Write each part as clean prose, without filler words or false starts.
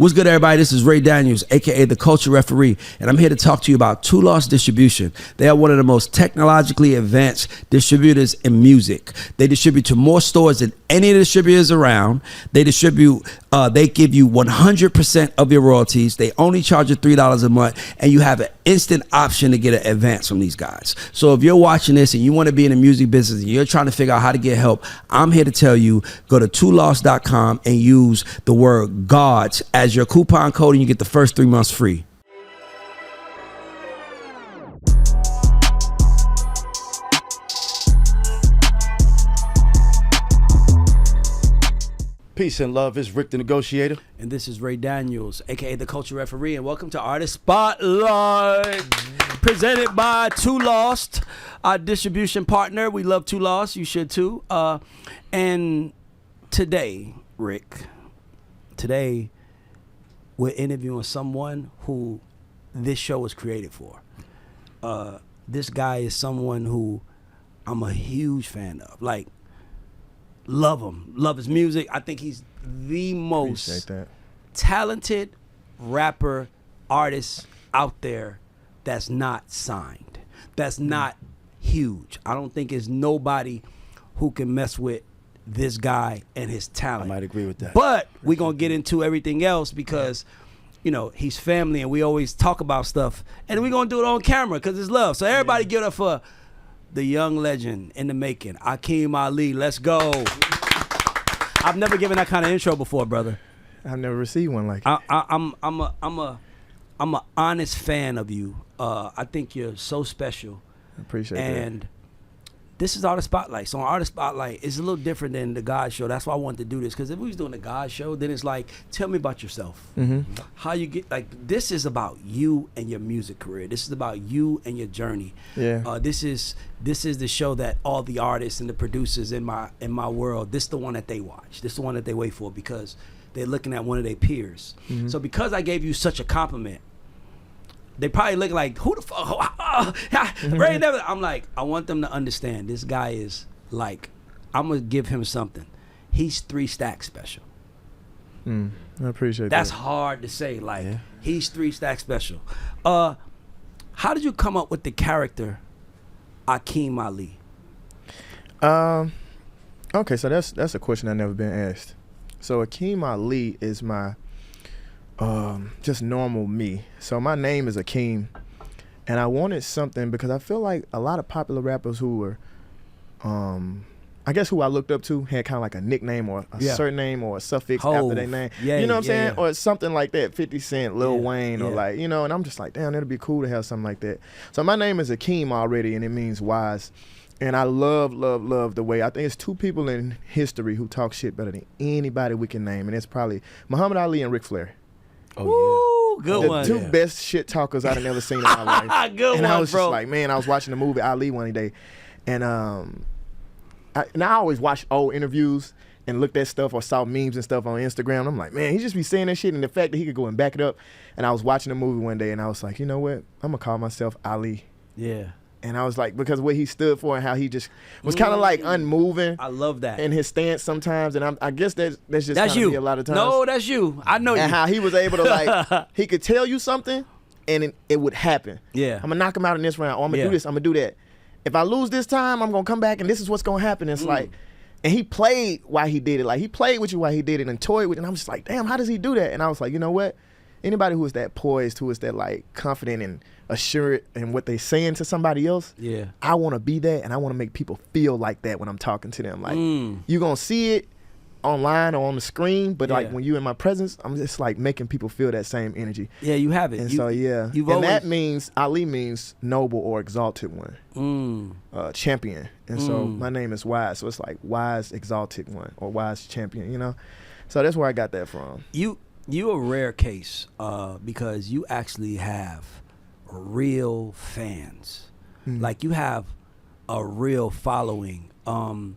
What's good, everybody? This is Ray Daniels, aka the Culture Referee, and I'm here to talk to you about Two Lost Distribution. They are one of the most technologically advanced distributors in music. They distribute to more stores than any of the distributors around. They distribute, they give you 100% of your royalties. They only charge you $3 a month, and you have an instant option to get an advance from these guys. So if you're watching this and you want to be in the music business and you're trying to figure out how to get help, I'm here to tell you, go to twolost.com and use the word GODS as your coupon code, and you get the first 3 months free. Peace and love. It's Rick the Negotiator. And this is Ray Daniels, aka the Culture Referee, and welcome to Artist Spotlight, presented by Two Lost, our distribution partner. We love Two Lost. You should too. And today, Rick, we're interviewing someone who this show was created for. This guy is someone who I'm a huge fan of. Like, love him. Love his music. I think he's the most talented rapper, artist out there that's not signed. That's not huge. I don't think there's nobody who can mess with this guy and his talent. I might agree with that. But we're going to get into everything else because, you know, he's family and we always talk about stuff. And we're going to do it on camera because it's love. So everybody give it up for the young legend in the making, Akim Ali. Let's go. I've never given that kind of intro before, brother. I've never received one like it. I'm a honest fan of you. I think you're so special. I appreciate that. And this is Artist Spotlight. So on Artist Spotlight, it's a little different than the God Show. That's why I wanted to do this. Because if we was doing the God Show, then it's like, tell me about yourself. Mm-hmm. How you get, like, this is about you and your music career. This is about you and your journey. Yeah. This is the show that all the artists and the producers in my world, this is the one that they watch. This is the one that they wait for because they're looking at one of their peers. Mm-hmm. So because I gave you such a compliment, they probably look like, who the fuck? Ray never. I'm like, I want them to understand this guy is like, I'm going to give him something. He's 3 stacks special. I appreciate that. That's hard to say. Like, he's 3 stacks special. How did you come up with the character Akim Ali? Okay, so that's a question I've never been asked. So Akim Ali is my just normal me. So my name is Akeem, and I wanted something because I feel like a lot of popular rappers who were, I guess who I looked up to had kind of like a nickname or a surname or a suffix after their name. You know what I'm saying? Or something like that, 50 Cent, Lil Wayne, or like, you know, and I'm just like, damn, it'd be cool to have something like that. So my name is Akeem already, and it means wise. And I love the way, I think it's 2 people in history who talk shit better than anybody we can name, and it's probably Muhammad Ali and Ric Flair. Oh, yeah. Good one. The 2 best shit talkers I've never seen in my life. Good and one, I was bro. just like, man, I was watching the movie Ali one day, and I always watch old interviews and looked at stuff or saw memes and stuff on Instagram. I'm like, man, he just be saying that shit, and the fact that he could go and back it up. And I was watching the movie one day, and I was like, you know what? I'm gonna call myself Ali. Yeah. And I was like, because what he stood for and how he just was kind of like unmoving. I love that. In his stance sometimes, and I guess that's just kind of me a lot of times. No, that's you. I know you. And how he was able to like, he could tell you something, and it would happen. Yeah. I'm gonna knock him out in this round, or I'm gonna do this, I'm gonna do that. If I lose this time, I'm gonna come back, and this is what's gonna happen. It's like, and he played while he did it. Like, he played with you while he did it and toyed with it. And I'm just like, damn, how does he do that? And I was like, you know what? Anybody who is that poised, who is that like confident and assured in what they saying to somebody else, I want to be that, and I want to make people feel like that when I'm talking to them. Like, you're going to see it online or on the screen, but like when you in my presence, I'm just like making people feel that same energy. Yeah, you have it. And that means, Ali means noble or exalted one, champion. And so my name is Wise, so it's like wise exalted one or wise champion, you know? So that's where I got that from. You a rare case because you actually have real fans. Like, you have a real following. And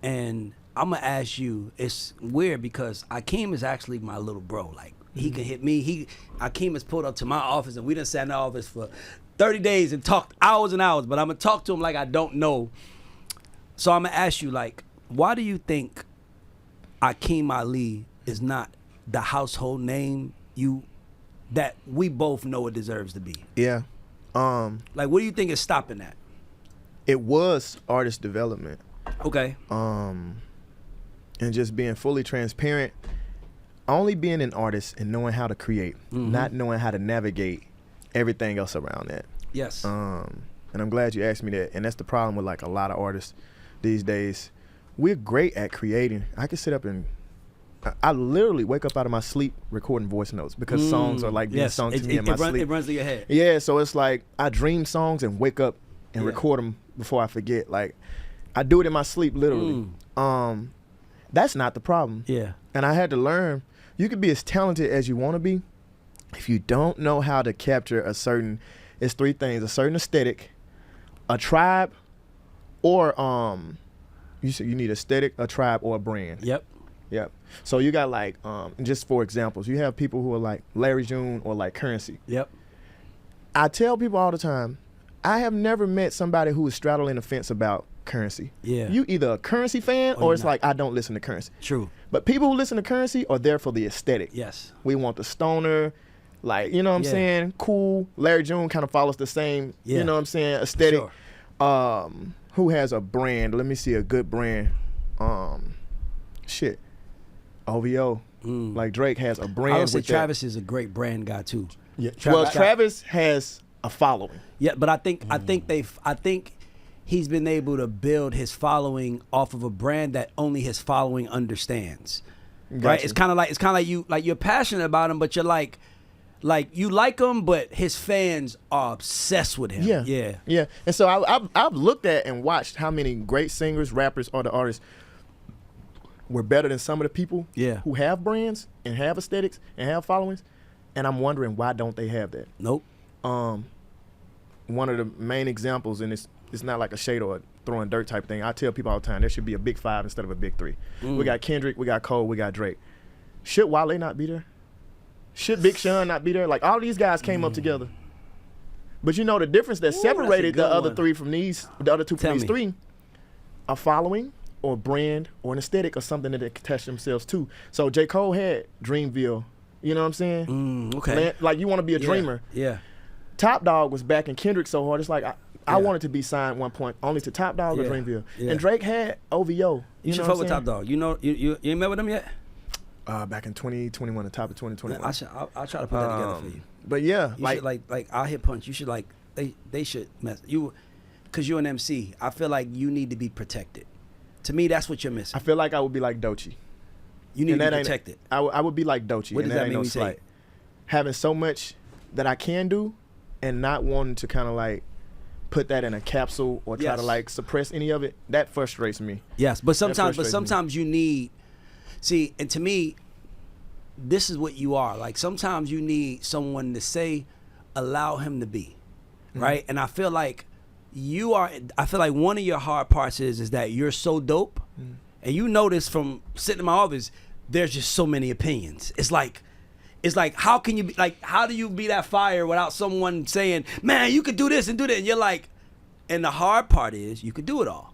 I'm gonna ask you, it's weird because Akeem is actually my little bro. Like, he can hit me. Akeem has pulled up to my office, and we done sat in the office for 30 days and talked hours and hours, but I'm gonna talk to him like I don't know. So I'm gonna ask you, like, why do you think Akim Ali is not the household name that we both know it deserves to be? Yeah. Like, what do you think is stopping that? It was artist development. Okay. And just being fully transparent, only being an artist and knowing how to create, not knowing how to navigate everything else around that. Yes. And I'm glad you asked me that. And that's the problem with like a lot of artists these days. We're great at creating. I can sit up and I literally wake up out of my sleep recording voice notes because songs are like being sung to me in my sleep. It runs through your head. Yeah, so it's like I dream songs and wake up and record them before I forget. Like I do it in my sleep literally. That's not the problem. Yeah. And I had to learn, you could be as talented as you want to be. If you don't know how to capture it's three things: a certain aesthetic, a tribe, or you need aesthetic, a tribe, or a brand. Yep. So you got like just for examples, you have people who are like Larry June or like Currency. Yep. I tell people all the time, I have never met somebody who is straddling the fence about Currency. Yeah. You either a Currency fan or it's like I don't listen to Currency. True. But people who listen to Currency are there for the aesthetic. Yes. We want the stoner, like, you know what I'm saying? Cool. Larry June kind of follows the same, you know what I'm saying, aesthetic. Sure. Who has a brand? Let me see a good brand. OVO. Like Drake has a brand. I would say Travis is a great brand guy too. Yeah. Travis has a following. Yeah, but I think he's been able to build his following off of a brand that only his following understands. Gotcha. Right? It's kind of like you're passionate about him, but you're like you like him, but his fans are obsessed with him. Yeah. And so I've looked at and watched how many great singers, rappers, or the artists were better than some of the people who have brands and have aesthetics and have followings, and I'm wondering why don't they have that? Nope. One of the main examples, and it's not like a shade or throwing dirt type thing. I tell people all the time there should be a big 5 instead of a big 3. We got Kendrick, we got Cole, we got Drake. Should Wale not be there? Should Big Sean not be there? Like all these guys came up together. But you know the difference that separated the other two from these three, a following or brand or an aesthetic or something that they attach themselves to. So J. Cole had Dreamville. You know what I'm saying? Okay. Like you want to be a dreamer. Yeah. Top Dog was backing Kendrick so hard. It's like I wanted to be signed at one point only to Top Dog or Dreamville. Yeah. And Drake had OVO. You should fuck with Top Dog. You know, you ain't met with him yet? Back in 2021, the top of 2021. I'll try to put that together for you. But yeah, you should, like I'll hit punch. You should they should mess you, cause you're an MC. I feel like you need to be protected. To me, that's what you're missing. I feel like I would be like Doechii. You need to be protected. I would be like Doechii. What does that mean? No slight. Having so much that I can do, and not wanting to kind of like put that in a capsule or try to like suppress any of it. That frustrates me. Yes, but sometimes you need. See, and to me, this is what you are. Like sometimes you need someone to say, allow him to be, right? And I feel like one of your hard parts is that you're so dope, and you notice from sitting in my office, there's just so many opinions. It's like how can you be like, how do you be that fire without someone saying, man, you could do this and do that? And you're like, and the hard part is you could do it all.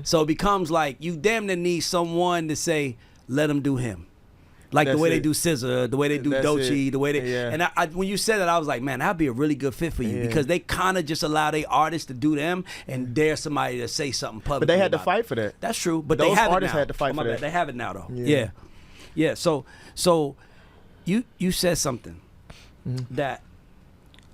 So it becomes like you damn near need someone to say, let him do him. Like the way they do SZA, the way they do Doechii, the way they and I when you said that, I was like, man, that'd be a really good fit for you because they kind of just allow their artists to do them and dare somebody to say something publicly. But they had to fight for that. That's true, but those they have artists it now. had to fight for that. They have it now though. Yeah. So you said something that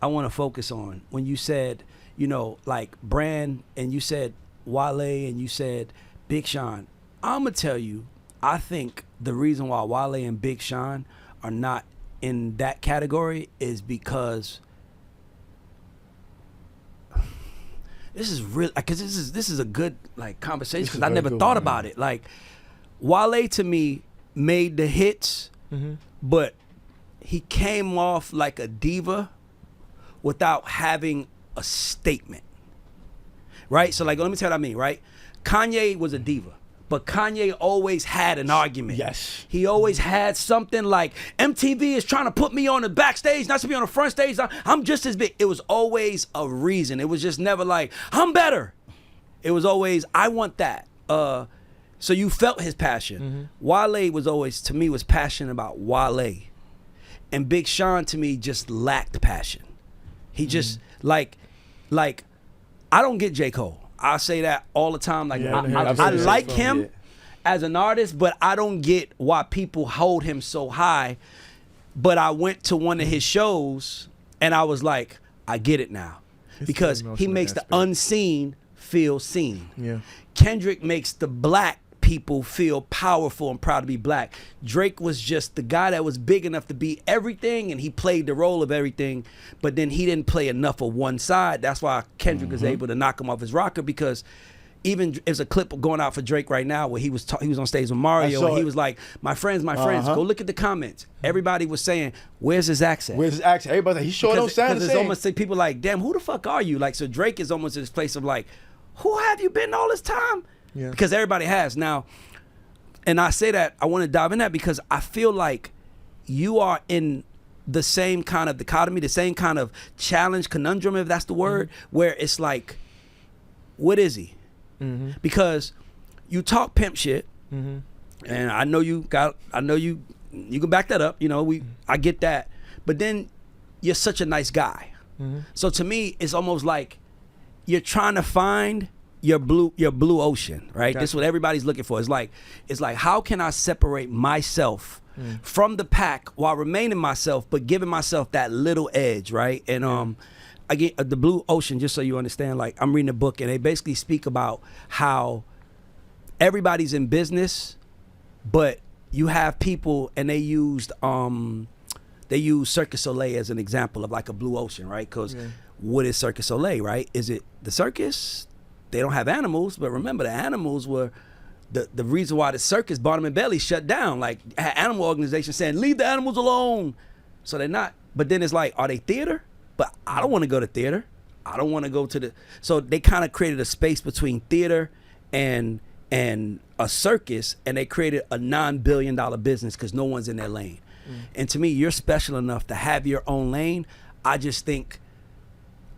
I want to focus on when you said, you know, like brand, and you said Wale, and you said Big Sean. I'm gonna tell you, I think the reason why Wale and Big Sean are not in that category is because this is real. Because this is a good like conversation because I never thought about it. Like Wale to me made the hits, but he came off like a diva without having a statement. Right? So like, let me tell you what I mean, right? Kanye was a diva, but Kanye always had an argument. Yes. He always had something like, MTV is trying to put me on the backstage, not to be on the front stage. I'm just as big. It was always a reason. It was just never like, I'm better. It was always, I want that. So you felt his passion. Wale was always, to me, was passionate about Wale. And Big Sean, to me, just lacked passion. He just, like, I don't get J. Cole. I say that all the time. Like, I like him as an artist, but I don't get why people hold him so high. But I went to one of his shows, and I was like, I get it now. Because he makes the unseen feel seen. Yeah. Kendrick makes the black people feel powerful and proud to be black. Drake was just the guy that was big enough to be everything, and he played the role of everything, but then he didn't play enough of one side. That's why Kendrick was able to knock him off his rocker, because even there's a clip going out for Drake right now where he was on stage with Mario, and he was like, my friends, go look at the comments. Everybody was saying, where's his accent? Where's his accent? Everybody's like, he sure don't sound the Because same. it's almost like people like, damn, who the fuck are you? Like, so Drake is almost in this place of like, who have you been all this time? Yeah. Because everybody has. Now, and I say that, I want to dive in that because I feel like you are in the same kind of dichotomy, the same kind of challenge, conundrum, if that's the word, where it's like, what is he? Because you talk pimp shit, and I know you can back that up. You know, I get that, but then you're such a nice guy. So to me, it's almost like you're trying to find your blue ocean, right? This is what everybody's looking for. It's like how can I separate myself from the pack while remaining myself, but giving myself that little edge, right? And I get the blue ocean, just so you understand, like I'm reading a book and they basically speak about how everybody's in business, but you have people, and they used Cirque du Soleil as an example of like a blue ocean, right? Because what is Cirque du Soleil, right? Is it the circus? They don't have animals, but remember the animals were the reason why the circus, Barnum and Bailey, shut down. Like had animal organizations saying, leave the animals alone. So they're not, but then it's like, are they theater? But I don't want to go to theater. I don't want to go to the, so they kind of created a space between theater and a circus, and they created a $9 billion business because no one's in their lane. And to me, you're special enough to have your own lane. I just think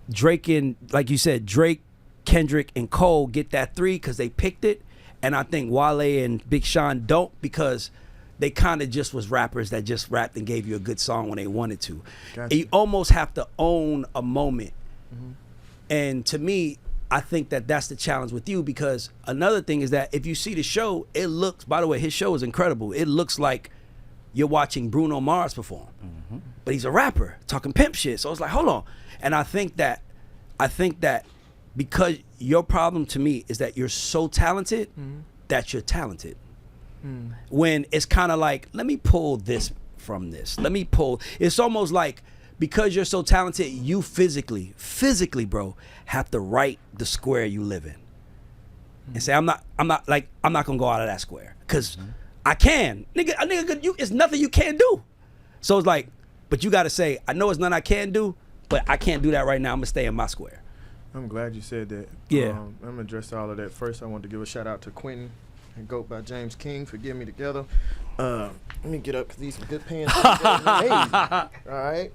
Drake and, like you said, Drake, Kendrick, and Cole get that 3 because they picked it. And I think Wale and Big Sean don't, because they kind of just was rappers that just rapped and gave you a good song when they wanted to. Gotcha. You almost have to own a moment. And to me, I think that that's the challenge with you, because another thing is that if you see the show, it looks, by the way, his show is incredible. It looks like you're watching Bruno Mars perform. But he's a rapper talking pimp shit. So it's like, hold on. And I think that because your problem to me is that you're so talented that you're talented. When it's kind of like, let me pull this from this. Let me pull. It's almost like because you're so talented, you physically, bro, have to write the square you live in. And say, I'm not gonna go out of that square. Cause I can. Nigga, it's nothing you can't do. So it's like, but you gotta say, I know it's nothing I can do, but I can't do that right now. I'm gonna stay in my square. I'm glad you said that. Yeah. I'm gonna address all of that. First, I want to give a shout out to Quentin and Goat by James King for getting me together. Let me get up because these some good pants. All right.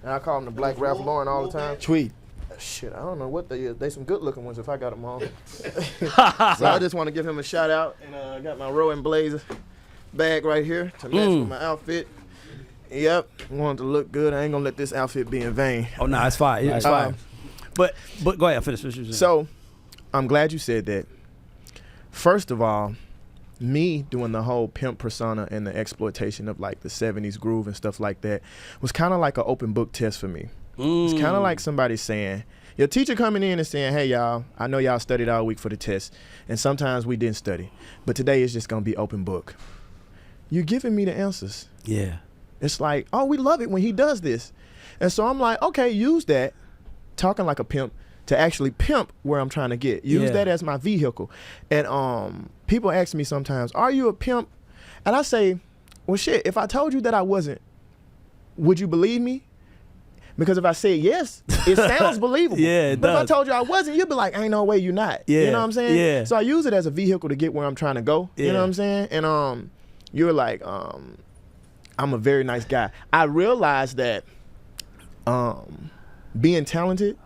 And I call them the Black Ralph Lauren all the time. Tweet. Shit, I don't know what they is. They some good looking ones if I got them on. So I just want to give him a shout out. And I got my Rowan Blazer bag right here to match with my outfit. Yep, I wanted to look good. I ain't gonna let this outfit be in vain. Oh no, it's fine. It's fine. But go ahead, finish. So I'm glad you said that. First of all, me doing the whole pimp persona and the exploitation of like the 70s groove and stuff like that was kind of like an open book test for me. It's kind of like somebody saying, your teacher coming in and saying, hey y'all, I know y'all studied all week for the test, and sometimes we didn't study, but today is just gonna be open book. You're giving me the answers. Yeah. It's like, oh, we love it when he does this. And so I'm like, okay, use that, talking like a pimp, to actually pimp where I'm trying to get. Use that as my vehicle. And people ask me sometimes, are you a pimp? And I say, well, shit, if I told you that I wasn't, would you believe me? Because if I said yes, it sounds believable. Yeah, it but does. if I told you I wasn't, you'd be like, ain't no way you're not. Yeah. You know what I'm saying? Yeah. So I use it as a vehicle to get where I'm trying to go. Yeah. You know what I'm saying? And you're like, I'm a very nice guy. I realized that being talented,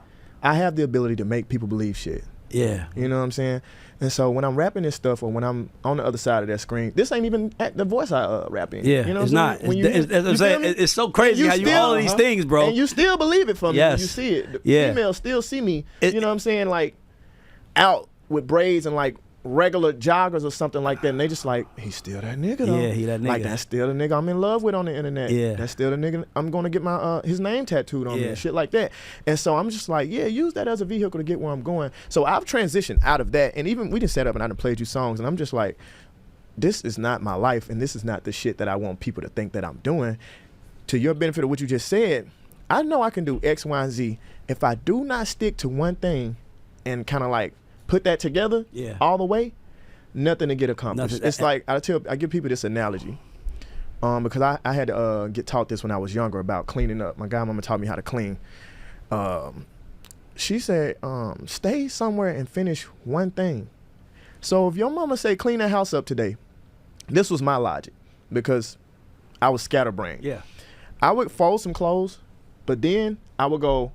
I have the ability to make people believe shit. Yeah. You know what I'm saying? And so when I'm rapping this stuff, or when I'm on the other side of that screen, this ain't even the voice I rap in. Yeah, you know it's what I'm not. saying? When you I'm saying, it's so crazy how you all of these things, bro. And you still believe it for me. Yes. When you see it. The Yeah. females still see me. You know what I'm saying? Like out with braids and like regular joggers or something like that, and they just like, he's still that nigga though. Yeah, he that nigga. Like that's still the nigga I'm in love with on the internet. Yeah. That's still the nigga I'm gonna get my his name tattooed on me Yeah. and shit like that. And so I'm just like, yeah, use that as a vehicle to get where I'm going. So I've transitioned out of that, and even we just set up and I done played you songs, and I'm just like, this is not my life, and this is not the shit that I want people to think that I'm doing. To your benefit of what you just said, I know I can do X, Y, and Z. If I do not stick to one thing and kind of like put that together all the way, nothing to get accomplished. It's like I give people this analogy, because I had to get taught this when I was younger about cleaning up. My godmama taught me how to clean. She said, stay somewhere and finish one thing. So if your mama say clean that house up today, this was my logic, because I was scatterbrained. Yeah. I would fold some clothes, but then I would go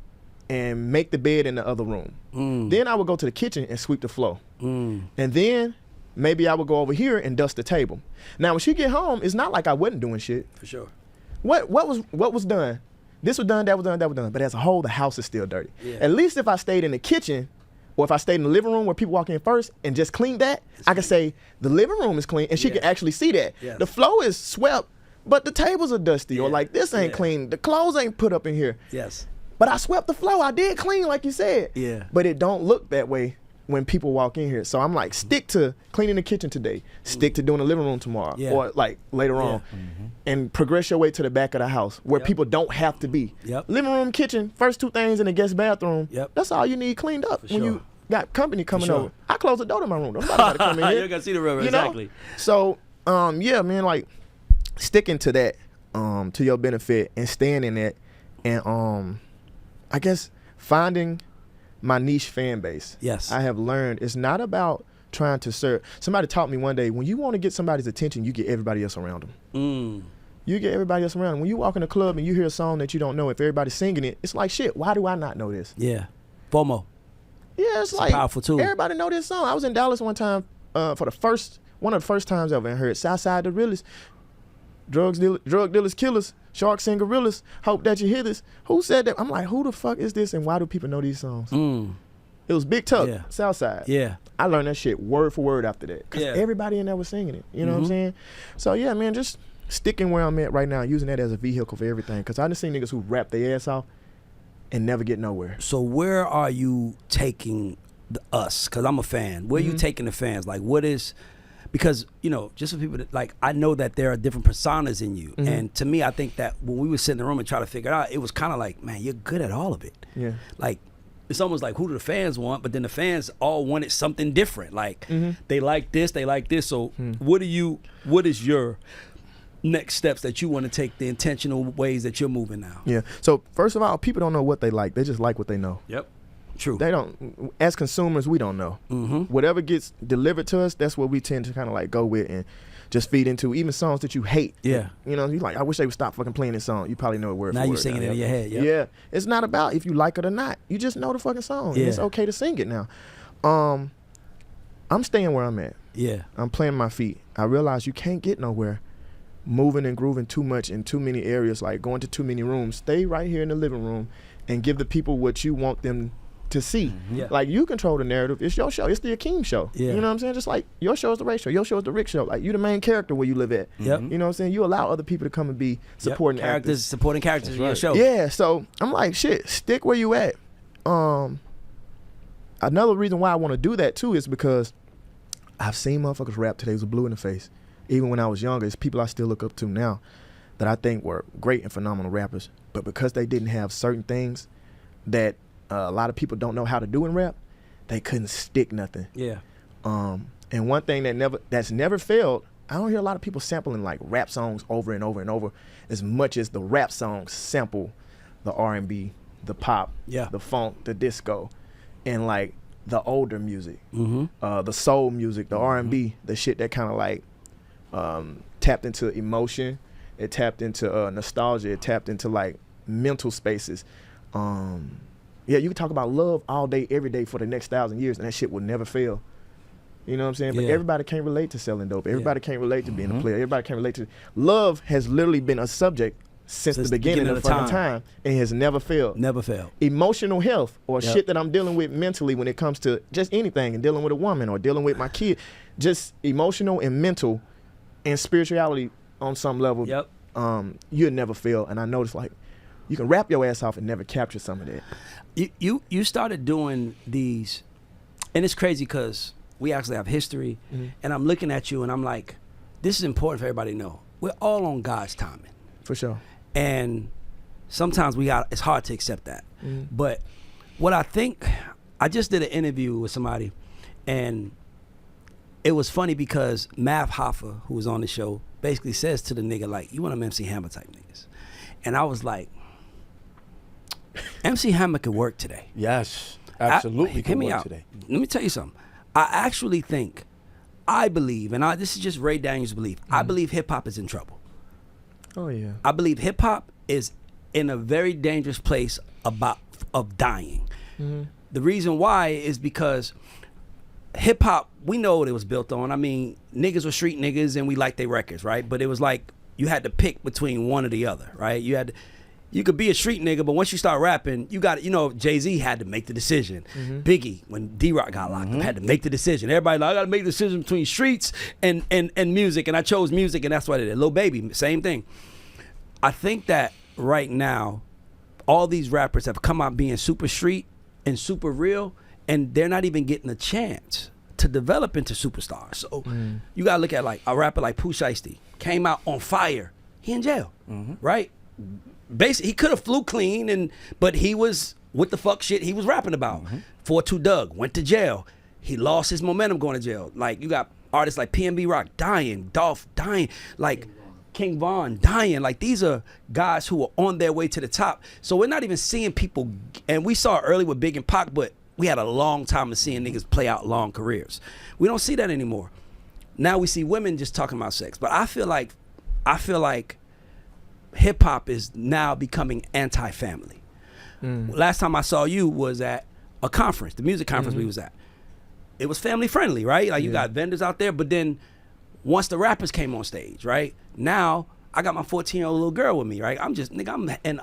and make the bed in the other room. Then I would go to the kitchen and sweep the floor. And then maybe I would go over here and dust the table. Now when she get home, it's not like I wasn't doing shit. For sure. What was done? This was done, that was done, that was done. But as a whole, the house is still dirty. Yeah. At least if I stayed in the kitchen, or if I stayed in the living room where people walk in first and just cleaned that, I could say the living room is clean, and she could actually see that. Yes. The floor is swept, but the tables are dusty, or Yeah. like this ain't clean. The clothes ain't put up in here. Yes. But I swept the floor. I did clean, like you said. Yeah. But it don't look that way when people walk in here. So I'm like, stick to cleaning the kitchen today. Stick to doing the living room tomorrow, Yeah. or like later on, and progress your way to the back of the house where people don't have to be. Yep. Living room, kitchen, first two things in the guest bathroom. Yep. That's all you need cleaned up when sure. you got company coming sure. over. I close the door to my room. Nobody got to come in here. You're gonna see the river, You know? exactly. So, yeah, man, like sticking to that, to your benefit, and staying in that, and I guess finding my niche fan base. Yes. I have learned it's not about trying to serve. Somebody taught me one day, when you want to get somebody's attention, you get everybody else around them. You get everybody else around them. When you walk in a club and you hear a song that you don't know, if everybody's singing it, it's like, shit, why do I not know this? Yeah. FOMO. Yeah, it's like, powerful tool. everybody know this song. I was in Dallas one time for one of the first times ever, and heard Southside the Realest, drug dealers, killers, sharks and gorillas, hope that you hear this. Who said that? I'm like, who the fuck is this, and why do people know these songs? It was Big Tuck, Yeah. Southside. Yeah. I learned that shit word for word after that, because everybody in there was singing it. You know what I'm saying? So yeah, man, just sticking where I'm at right now, using that as a vehicle for everything, because I done seen niggas who rap their ass off and never get nowhere. So where are you taking us? Because I'm a fan. Where are you taking the fans? Like, what is... Because, you know, just for people that, like, I know that there are different personas in you. And to me, I think that when we would sit in the room and try to figure it out, it was kind of like, man, you're good at all of it. Yeah. Like, it's almost like, who do the fans want? But then the fans all wanted something different. Like, they like this, they like this. So what is your next steps that you want to take, the intentional ways that you're moving now? Yeah. So first of all, people don't know what they like. They just like what they know. Yep. True. They don't, as consumers, we don't know. Whatever gets delivered to us, that's what we tend to kind of like go with and just feed into. Even songs that you hate. Yeah. You know, you like, I wish they would stop fucking playing this song. You probably know it word Now for you're word. singing it in your head. Yep. Yeah. It's not about if you like it or not. You just know the fucking song. Yeah. And it's okay to sing it now. I'm staying where I'm at. Yeah. I'm planting my feet. I realize you can't get nowhere moving and grooving too much in too many areas, like going to too many rooms. Stay right here in the living room and give the people what you want them to see. Yeah. Like, you control the narrative. It's your show. It's the Akeem show. Yeah. You know what I'm saying? Just like your show is the Ray show. Your show is the Rick show. Like, you the main character where you live at. Yep. You know what I'm saying? You allow other people to come and be supporting actors. Supporting characters in your show. Yeah, so I'm like, shit, stick where you at. Another reason why I want to do that too is because I've seen motherfuckers rap today with blue in the face. Even when I was younger, it's people I still look up to now that I think were great and phenomenal rappers. But because they didn't have certain things that a lot of people don't know how to do in rap, they couldn't stick nothing. Yeah. And one thing that's never failed, I don't hear a lot of people sampling like rap songs over and over and over as much as the rap songs sample the R&B, the pop, the funk, the disco, and like the older music, the soul music, the R&B, the shit that kind of like tapped into emotion, it tapped into nostalgia, it tapped into like mental spaces. Yeah, you can talk about love all day, every day for the next 1,000 years, and that shit will never fail. You know what I'm saying? But Yeah. everybody can't relate to selling dope. Everybody can't relate to being a player. Everybody can't relate to love has literally been a subject since the beginning of the fucking time. And has never failed. Never failed. Emotional health or shit that I'm dealing with mentally when it comes to just anything and dealing with a woman or dealing with my kid. Just emotional and mental and spirituality on some level. Yep. You'll never fail. And I noticed like you can rap your ass off and never capture some of that. You started doing these, and it's crazy because we actually have history, and I'm looking at you and I'm like, this is important for everybody to know. We're all on God's timing. For sure. And sometimes it's hard to accept that. But what I think, I just did an interview with somebody, and it was funny because Mav Hoffa, who was on the show, basically says to the nigga, like, you want them MC Hammer type niggas. And I was like, MC Hammer could work today. Yes, absolutely. Hear me out. Today. Let me tell you something. I actually think, I believe, and this is just Ray Daniels' belief, I believe hip-hop is in trouble. Oh, yeah. I believe hip-hop is in a very dangerous place of dying. The reason why is because hip-hop, we know what it was built on. I mean, niggas were street niggas and we liked their records, right? But it was like you had to pick between one or the other, right? You could be a street nigga, but once you start rapping, you got, Jay-Z had to make the decision. Biggie, when D-Rock got locked up, had to make the decision. Everybody like, I got to make the decision between streets and music, and I chose music, and that's what I did. Lil Baby, same thing. I think that right now, all these rappers have come out being super street and super real, and they're not even getting a chance to develop into superstars. So you got to look at like a rapper like Pooh Shiesty, came out on fire. He in jail, right? Basically, he could have flew clean, but he was what the fuck shit he was rapping about. 4-2 Doug went to jail. He lost his momentum going to jail. Like you got artists like PNB Rock dying, Dolph dying, like King Von dying. Like these are guys who are on their way to the top. So we're not even seeing people, and we saw it early with Big and Pac, but we had a long time of seeing niggas play out long careers. We don't see that anymore. Now we see women just talking about sex. But I feel like hip hop is now becoming anti-family. Last time I saw you was at a conference, the music conference we was at. It was family friendly, right? Like you got vendors out there, but then once the rappers came on stage, right? Now I got my 14-year-old little girl with me, right? I'm in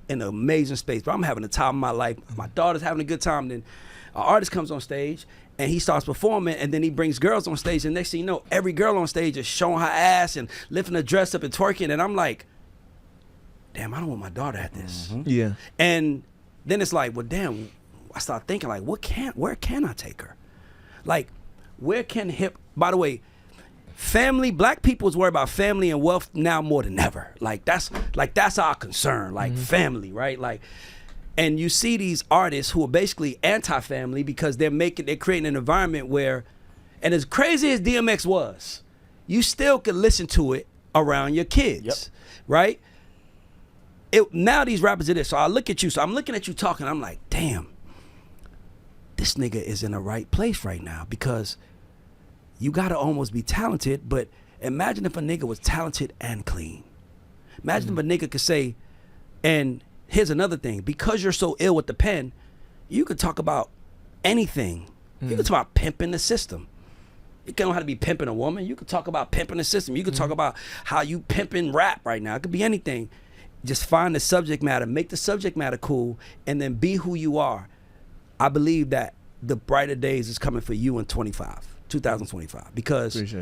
an amazing space, bro. I'm having the time of my life. My daughter's having a good time. Then an artist comes on stage and he starts performing, and then he brings girls on stage, and next thing you know, every girl on stage is showing her ass and lifting her dress up and twerking, and I'm like, damn, I don't want my daughter at this. Yeah. And then it's like, well, damn, I start thinking like, where can I take her? Like, where can by the way, family, black people is worried about family and wealth now more than ever. That's our concern, like family, right? Like, and you see these artists who are basically anti-family because they're creating an environment where, and as crazy as DMX was, you still could listen to it around your kids, right? Now these rappers are this. So I look at you, so I'm looking at you talking, I'm like, damn, this nigga is in the right place right now because you gotta almost be talented, but imagine if a nigga was talented and clean. Imagine if a nigga could say, and here's another thing, because you're so ill with the pen, you could talk about anything. You could talk about pimping the system. You don't know how to be pimping a woman. You could talk about pimping the system. You could talk about how you pimping rap right now. It could be anything. Just find the subject matter, make the subject matter cool, and then be who you are. I believe that the brighter days is coming for you in 2025, because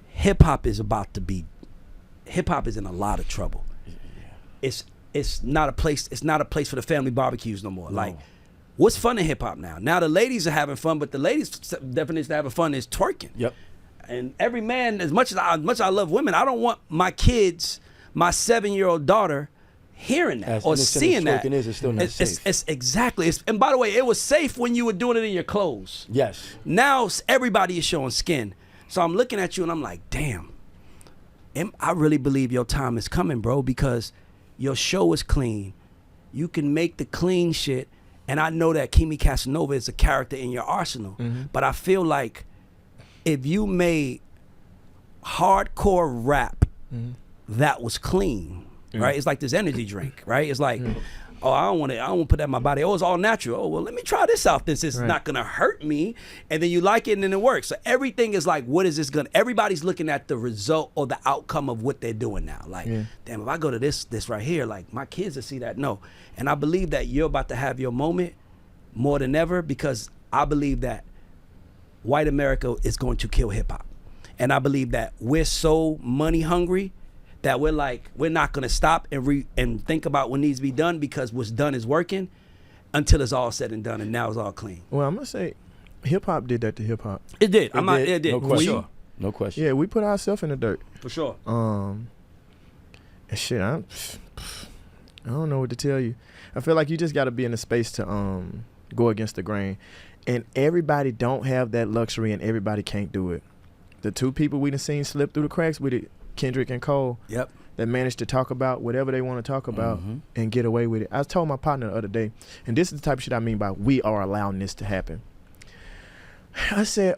hip hop is in a lot of trouble. It's not a place for the family barbecues no more. No. Like, what's fun in hip hop now? Now the ladies are having fun, but the ladies' definition of having fun is twerking. Yep. And every man, as much as I love women, I don't want my kids, my 7-year-old daughter, hearing that or seeing that. It's still not safe. It's exactly. And by the way, it was safe when you were doing it in your clothes. Yes. Now everybody is showing skin. So I'm looking at you and I'm like, damn, I really believe your time is coming, bro, because your show is clean. You can make the clean shit. And I know that Kimi Casanova is a character in your arsenal. But I feel like if you made hardcore rap that was clean, right? It's like this energy drink, right? It's like, Oh, I don't want to put that in my body. Oh, it's all natural. Oh, well, let me try this out. This is not gonna hurt me. And then you like it, and then it works. So everything is like, what is this gonna? Everybody's looking at the result or the outcome of what they're doing now. Like, damn, if I go to this right here, like my kids will see that. No, and I believe that you're about to have your moment more than ever, because I believe that white America is going to kill hip hop, and I believe that we're so money hungry that we're not gonna stop and think about what needs to be done, because what's done is working until it's all said and done, and now it's all clean. Well, I'm gonna say, hip hop did that to hip hop. It did. It did. No question. Sure. No question. Yeah, we put ourselves in the dirt. For sure. And shit, I don't know what to tell you. I feel like you just got to be in a space to go against the grain, and everybody don't have that luxury, and everybody can't do it. The two people we done seen slip through the cracks with it, Kendrick and Cole, that managed to talk about whatever they want to talk about and get away with it. I told my partner the other day, and this is the type of shit I mean by we are allowing this to happen. I said,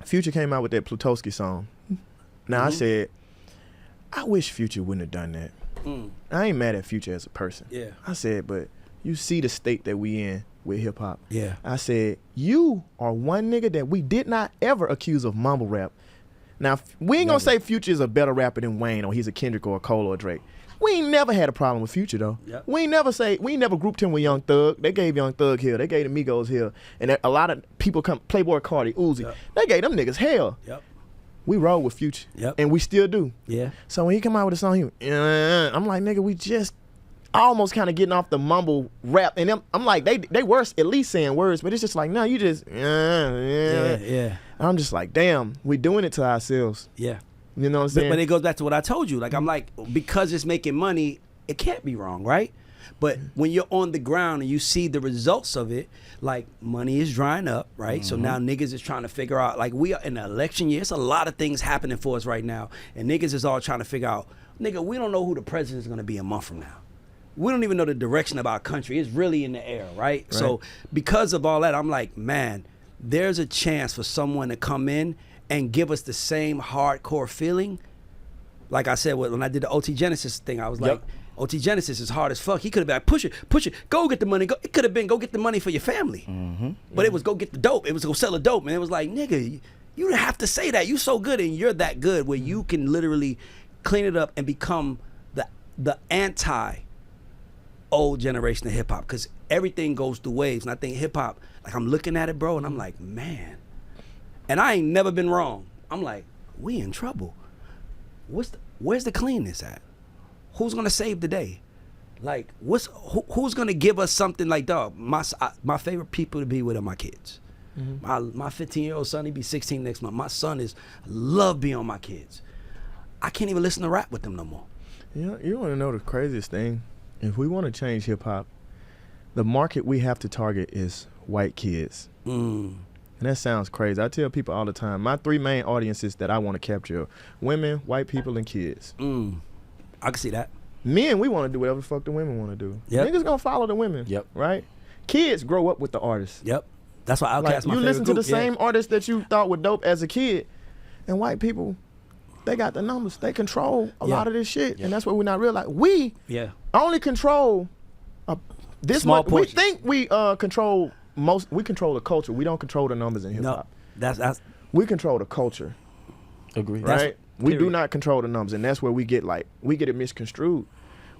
Future came out with that Plutowski song. Now I said, I wish Future wouldn't have done that. I ain't mad at Future as a person. Yeah. I said, but you see the state that we in with hip hop. Yeah. I said, you are one nigga that we did not ever accuse of mumble rap. Now, we ain't gonna say Future is a better rapper than Wayne, or he's a Kendrick or a Cole or a Drake. We ain't never had a problem with Future though. Yep. We ain't never grouped him with Young Thug. They gave Young Thug hell. They gave the Migos hell. And a lot of people come, Playboy Cardi, Uzi, they gave them niggas hell. Yep. We roll with Future. Yep. And we still do. Yeah. So when he come out with a song, I'm like, nigga, we just almost kind of getting off the mumble rap. And them, I'm like, they were at least saying words, but it's just like, no, you just, Yeah. I'm just like, damn, we doing it to ourselves. Yeah. You know what I'm saying? But it goes back to what I told you. Like, I'm like, because it's making money, it can't be wrong, right? But when you're on the ground and you see the results of it, like, money is drying up, right? So now niggas is trying to figure out, like, we are in an election year. It's a lot of things happening for us right now. And niggas is all trying to figure out, nigga, we don't know who the president is going to be a month from now. We don't even know the direction of our country. It's really in the air, right? So because of all that, I'm like, man, there's a chance for someone to come in and give us the same hardcore feeling. Like I said, when I did the OT Genesis thing, I was like, OT Genesis is hard as fuck. He could have been like, push it, go get the money. It could have been, go get the money for your family. But it was go get the dope. It was go sell the dope. And it was like, nigga, you didn't have to say that. You so good, and you're that good where you can literally clean it up and become the anti old generation of hip hop, because everything goes through waves. And I think hip hop, like, I'm looking at it, bro, and I'm like, man. And I ain't never been wrong. I'm like, we in trouble. Where's the cleanness at? Who's gonna save the day? Like, who's gonna give us something? Like, dog, my favorite people to be with are my kids. My 15-year-old son, he be 16 next month. My son love being on my kids. I can't even listen to rap with them no more. You want to know the craziest thing? If we want to change hip hop, the market we have to target is white kids. And that sounds crazy. I tell people all the time, my 3 main audiences that I want to capture are women, white people, and kids. I can see that. Men, we want to do whatever the fuck the women want to do. Niggas gonna follow the women. Right? Kids grow up with the artists. That's why Outkast my you favorite listen to group. the same artists that you thought were dope as a kid, and white people, they got the numbers. They control a lot of this shit, and that's what we're not realizing. We only control this small much. We think we control most. We control the culture. We don't control the numbers in hip hop. That's we control the culture. Agree. Right? We do not control the numbers, and that's where we get it misconstrued.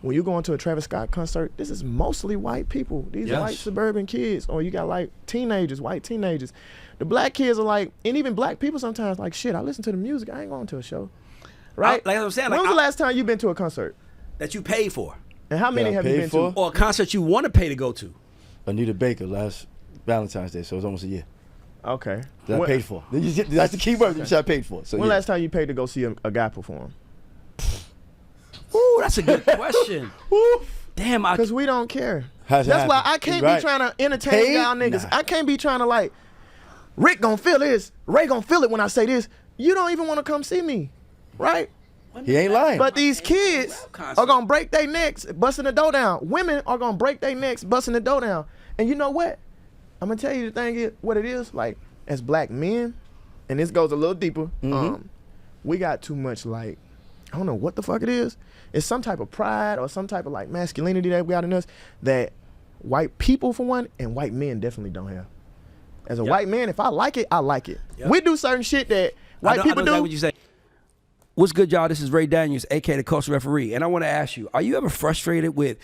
When you go into a Travis Scott concert, this is mostly white people. These white suburban kids, or you got like teenagers, white teenagers. The black kids are like, and even black people sometimes like, shit, I listen to the music, I ain't going to a show. Right? Like I'm saying, when was the last time you been to a concert? That you paid for. And how many have you been to? Or a concert you want to pay to go to? Anita Baker last Valentine's Day, so it was almost a year. Okay. That I paid for. That's the key word that I paid for. So when last time you paid to go see a guy perform? Ooh, that's a good question. Damn, because we don't care. That's why I can't be trying to entertain y'all niggas. I can't be trying to like, Rick gonna feel this, Ray gonna feel it when I say this. You don't even want to come see me, right? He ain't lying. But these kids are gonna break their necks busting the dough down. Women are gonna break their necks busting the dough down. And you know what? I'm gonna tell you the thing is what it is. Like, as black men, and this goes a little deeper. We got too much like I don't know what the fuck it is. It's some type of pride or some type of like masculinity that we got in us that white people, for one, and white men definitely don't have. As a white man, if I like it, I like it. We do certain shit that white people do. What you say. What's good, y'all? This is Ray Daniels, aka the Culture Referee, and I want to ask you: are you ever frustrated with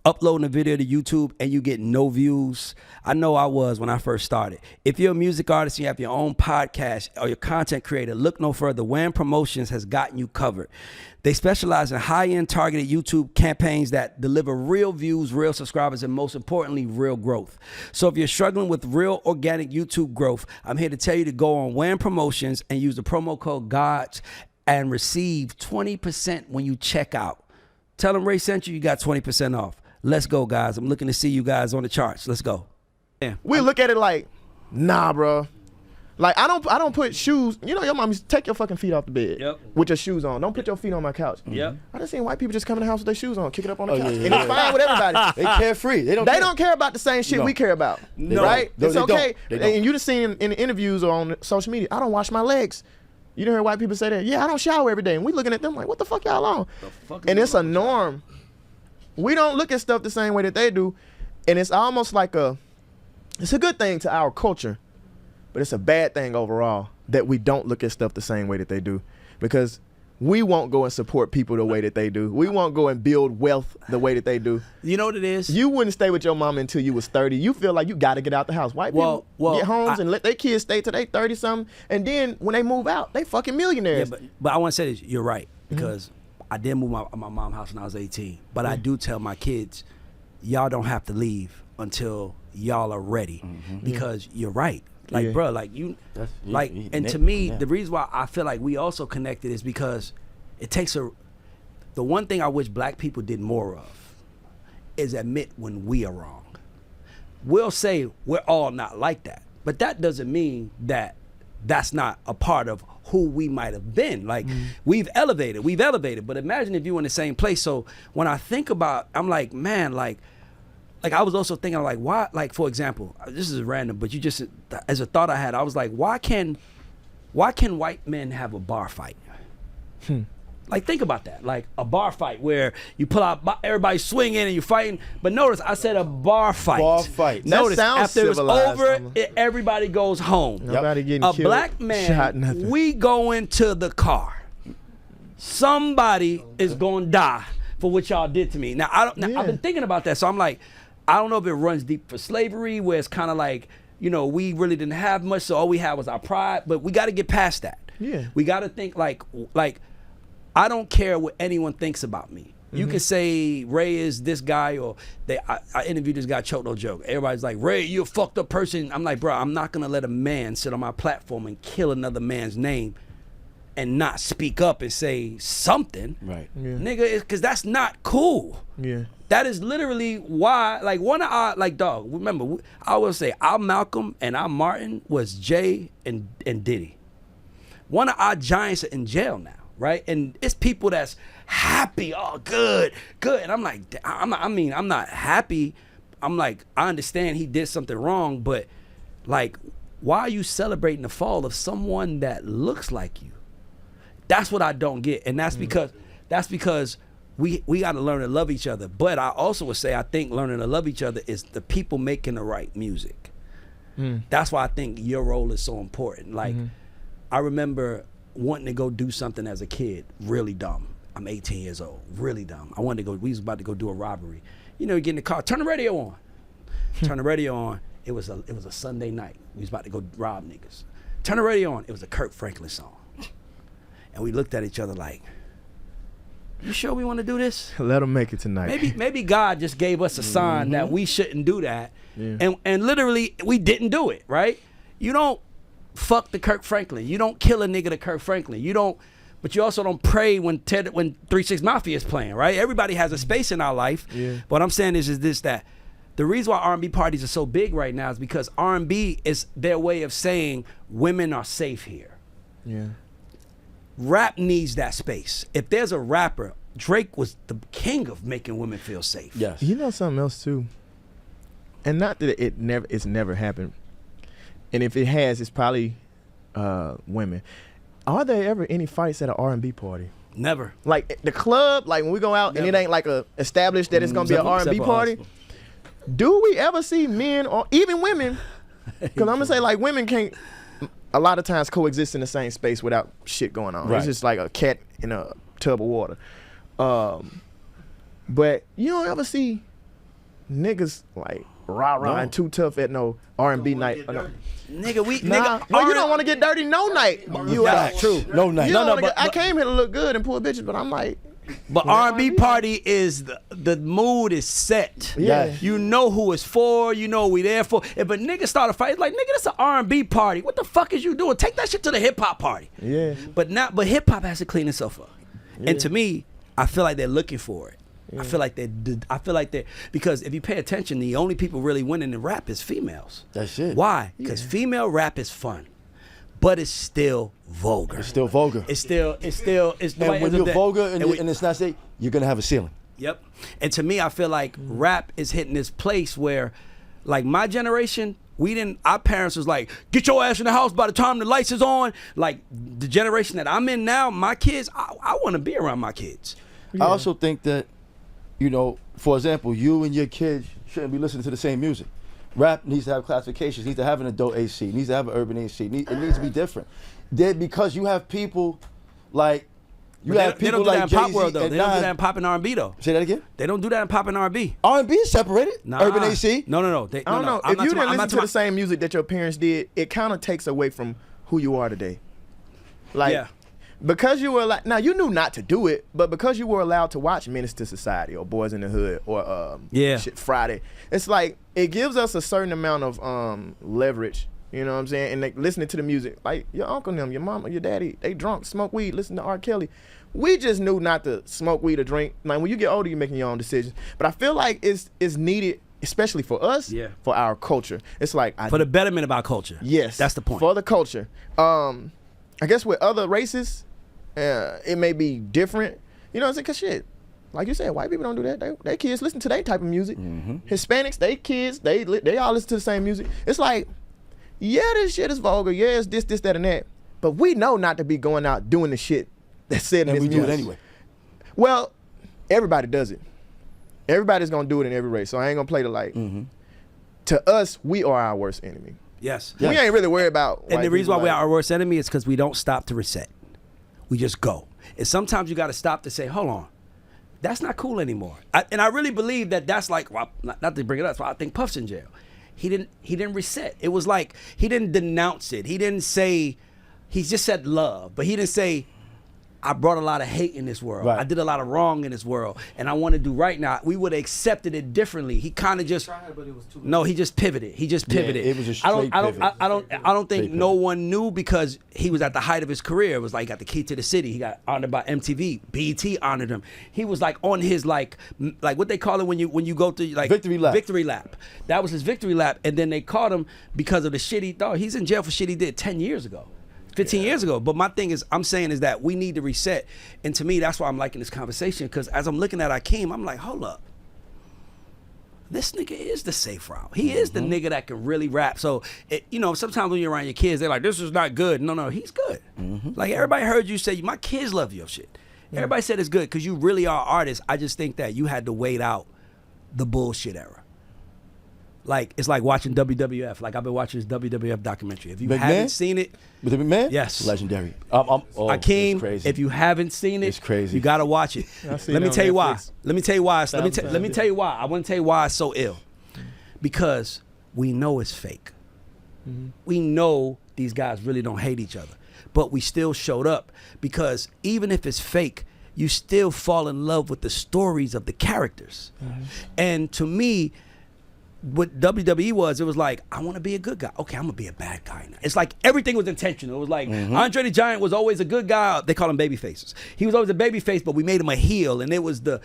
uploading a video to YouTube and you get no views? I know I was when I first started. If you're a music artist and you have your own podcast or your content creator, look no further. Wham Promotions has gotten you covered. They specialize in high-end targeted YouTube campaigns that deliver real views, real subscribers, and most importantly, real growth. So if you're struggling with real organic YouTube growth, I'm here to tell you to go on Wham Promotions and use the promo code GODS and receive 20% when you check out. Tell them Ray sent you, you got 20% off. Let's go, guys. I'm looking to see you guys on the charts. Let's go. Yeah. We look at it like, nah, bro. Like I don't put shoes. You know, your mom used to take your fucking feet off the bed with your shoes on. Don't put your feet on my couch. Yep. I just seen white people just come in the house with their shoes on, kick it up on the couch, and it's fine with everybody. They carefree. They don't care about the same shit we care about. No. Right? No, it's okay. don't. And you just seen in the interviews or on social media, I don't wash my legs. You done heard white people say that? Yeah, I don't shower every day. And we looking at them like, what the fuck y'all on? And it's a norm. We don't look at stuff the same way that they do. And it's almost like it's a good thing to our culture, but it's a bad thing overall that we don't look at stuff the same way that they do. Because we won't go and support people the way that they do. We won't go and build wealth the way that they do. You know what it is? You wouldn't stay with your mama until you was 30. You feel like you got to get out the house. White people get homes and let their kids stay till they 30-something. And then when they move out, they fucking millionaires. Yeah, but I want to say this. You're right. Because I did move my mom's house when I was 18. But I do tell my kids, y'all don't have to leave until y'all are ready. Because you're right. Like, bro, like to me, the reason why I feel like we also connected is because it takes the one thing I wish black people did more of is admit when we are wrong. We'll say we're all not like that, but that doesn't mean that that's not a part of who we might have been. Like we've elevated, but imagine if you were in the same place. So when I think about, I'm like, man, like I was also thinking like, why, like for example, this is random, but you just, as a thought I had, I was like, why can white men have a bar fight? Like think about that, like a bar fight where you pull out, everybody's swinging and you're fighting. But notice I said a bar fight. Bar fight. That Notice sounds after it's civilized, over, everybody goes home. Nobody getting a killed, black man, shot, nothing. we go into the car. Somebody is gonna die for what y'all did to me. Now I've been thinking about that, so I'm like, I don't know if it runs deep for slavery, where it's kind of like, you know, we really didn't have much, so all we had was our pride. But we got to get past that. Yeah, we got to think like I don't care what anyone thinks about me. You can say Ray is this guy, or I interviewed this guy, Choke No Joke. Everybody's like, Ray, you a fucked up person. I'm like, bro, I'm not gonna let a man sit on my platform and kill another man's name and not speak up and say something. Right. Yeah. Nigga, because that's not cool. Yeah. That is literally why, like, one of our, like, dog, remember, I will say, our Malcolm and our Martin was Jay and Diddy. One of our giants are in jail now, right? And it's people that's happy, oh, good. And I'm like, I'm not happy. I'm like, I understand he did something wrong, but, like, why are you celebrating the fall of someone that looks like you? That's what I don't get. And that's because we got to learn to love each other. But I also would say I think learning to love each other is the people making the right music. That's why I think your role is so important. Like, I remember wanting to go do something as a kid, really dumb. I'm 18 years old, really dumb. We was about to go do a robbery. You know, you get in the car, turn the radio on. Turn the radio on. It was a Sunday night. We was about to go rob niggas. Turn the radio on. It was a Kirk Franklin song. And we looked at each other like, you sure we want to do this? Let them make it tonight. Maybe God just gave us a sign that we shouldn't do that. Yeah. And literally, we didn't do it, right? You don't fuck the Kirk Franklin. You don't kill a nigga to Kirk Franklin. But you also don't pray when 3 6 Mafia is playing, right? Everybody has a space in our life. Yeah. But what I'm saying is this, that the reason why R&B parties are so big right now is because R&B is their way of saying women are safe here. Yeah. Rap needs that space. If there's a rapper, Drake was the king of making women feel safe. Yes. You know something else too, and not that it's never happened, and if it has, it's probably women. Are there ever any fights at an R&B party? Never. Like the club, like when we go out and it ain't like a established that it's gonna be an R&B Except for party. us. Do we ever see men or even women? Because I'm gonna say like women can't a lot of times coexist in the same space without shit going on. Right. It's just like a cat in a tub of water. But you don't ever see niggas like rah-rah and too tough at no R&B night. Nigga, Nah, no, you don't want to get dirty no night. You out. True. No night. You No, don't no, wanna I came here to look good and pull bitches, but I'm like, But R&B party is the mood is set. Yeah. You know who it's for. You know what we there for. If a nigga start a fight, it's like, nigga, this an R&B party. What the fuck is you doing? Take that shit to the hip hop party. yeah. But hip hop has to clean itself up. Yeah. And to me, I feel like they're looking for it. I feel like they're because if you pay attention, the only people really winning in rap is females. That's it. Why? Because female rap is fun, but it's still vulgar. It's still vulgar. It's And when you're vulgar and it's not safe, you're gonna have a ceiling. Yep. And to me, I feel like rap is hitting this place where, like, my generation, our parents was like, get your ass in the house by the time the lights is on. Like, the generation that I'm in now, my kids, I want to be around my kids. I also think that, you know, for example, you and your kids shouldn't be listening to the same music. Rap needs to have classifications, needs to have an adult AC, needs to have an urban AC. It needs to be different. Because you have people like, They don't do that in pop world, though. They don't do that in pop and R&B, though. Say that again? They don't do that in pop and R&B. R&B is separated. Nah. Urban AC. No. I don't know. If you didn't listen to the same music that your parents did, it kind of takes away from who you are today. Like, Yeah. because you were like, now you knew not to do it, but because you were allowed to watch Menace to Society or Boys in the Hood or shit, Friday, it's like it gives us a certain amount of leverage. You know what I'm saying? And like listening to the music, like your uncle and them, your mom, your daddy, they drunk, smoke weed, listen to R. Kelly. We just knew not to smoke weed or drink. Like when you get older, you're making your own decisions. But I feel like it's needed, especially for us, for our culture. It's like For the betterment of our culture. Yes, That's the point. for the culture. I guess with other races, it may be different. You know what I'm saying? Cause shit, like you said, white people don't do that. They kids listen to their type of music. Hispanics, they kids, they all listen to the same music. It's like, yeah, this shit is vulgar. Yeah, it's this, that, and that. But we know not to be going out doing the shit that's said in And this we music. do it anyway. Well, everybody does it. Everybody's gonna do it in every race. So I ain't gonna play the like. To us, we are our worst enemy. Yes. We ain't really worried about. And white the reason why people, we like- are our worst enemy is because we don't stop to reset. We just go. And sometimes you got to stop to say, hold on, that's not cool anymore. And I really believe that that's like, well, not to bring it up, that's why I think Puff's in jail. He didn't reset. It was like, he didn't denounce it. He didn't say, he just said love, but he didn't say, I brought a lot of hate in this world. Right. I did a lot of wrong in this world, and I want to do right now. We would have accepted it differently. He kind of just he just pivoted. He just pivoted. it was a straight pivot. I don't think Straight no pivot. one knew because he was at the height of his career. It was like he got the key to the city. He got honored by MTV. BET honored him. He was like on his like what they call it when you go to like Victory lap. Victory lap. That was his victory lap, and then they caught him because of the shit he thought. He's in jail for shit he did 10 years ago. 15 years ago. But my thing is, I'm saying is that we need to reset. And to me, that's why I'm liking this conversation, because as I'm looking at Akeem, I'm like, hold up. This nigga is the safe route. He is the nigga that can really rap. So, sometimes when you're around your kids, they're like, this is not good. No, he's good. Like, everybody heard you say, my kids love your shit. Everybody said it's good because you really are artists. I just think that you had to wait out the bullshit era. Like, it's like watching WWF. Like, I've been watching this WWF documentary. If you haven't seen it, With the big man? Yes. Legendary. Akeem, it's crazy. if you haven't seen it, It's crazy. you gotta watch it. Let me tell you why. Let me tell you why. Let me tell you why. I want to tell you why it's so ill. Because we know it's fake. We know these guys really don't hate each other, but we still showed up because even if it's fake, you still fall in love with the stories of the characters. And to me, what WWE was, it was like, I want to be a good guy. Okay, I'm going to be a bad guy now. It's like everything was intentional. It was like Andre the Giant was always a good guy. They call him baby faces. He was always a baby face, but we made him a heel, and it was the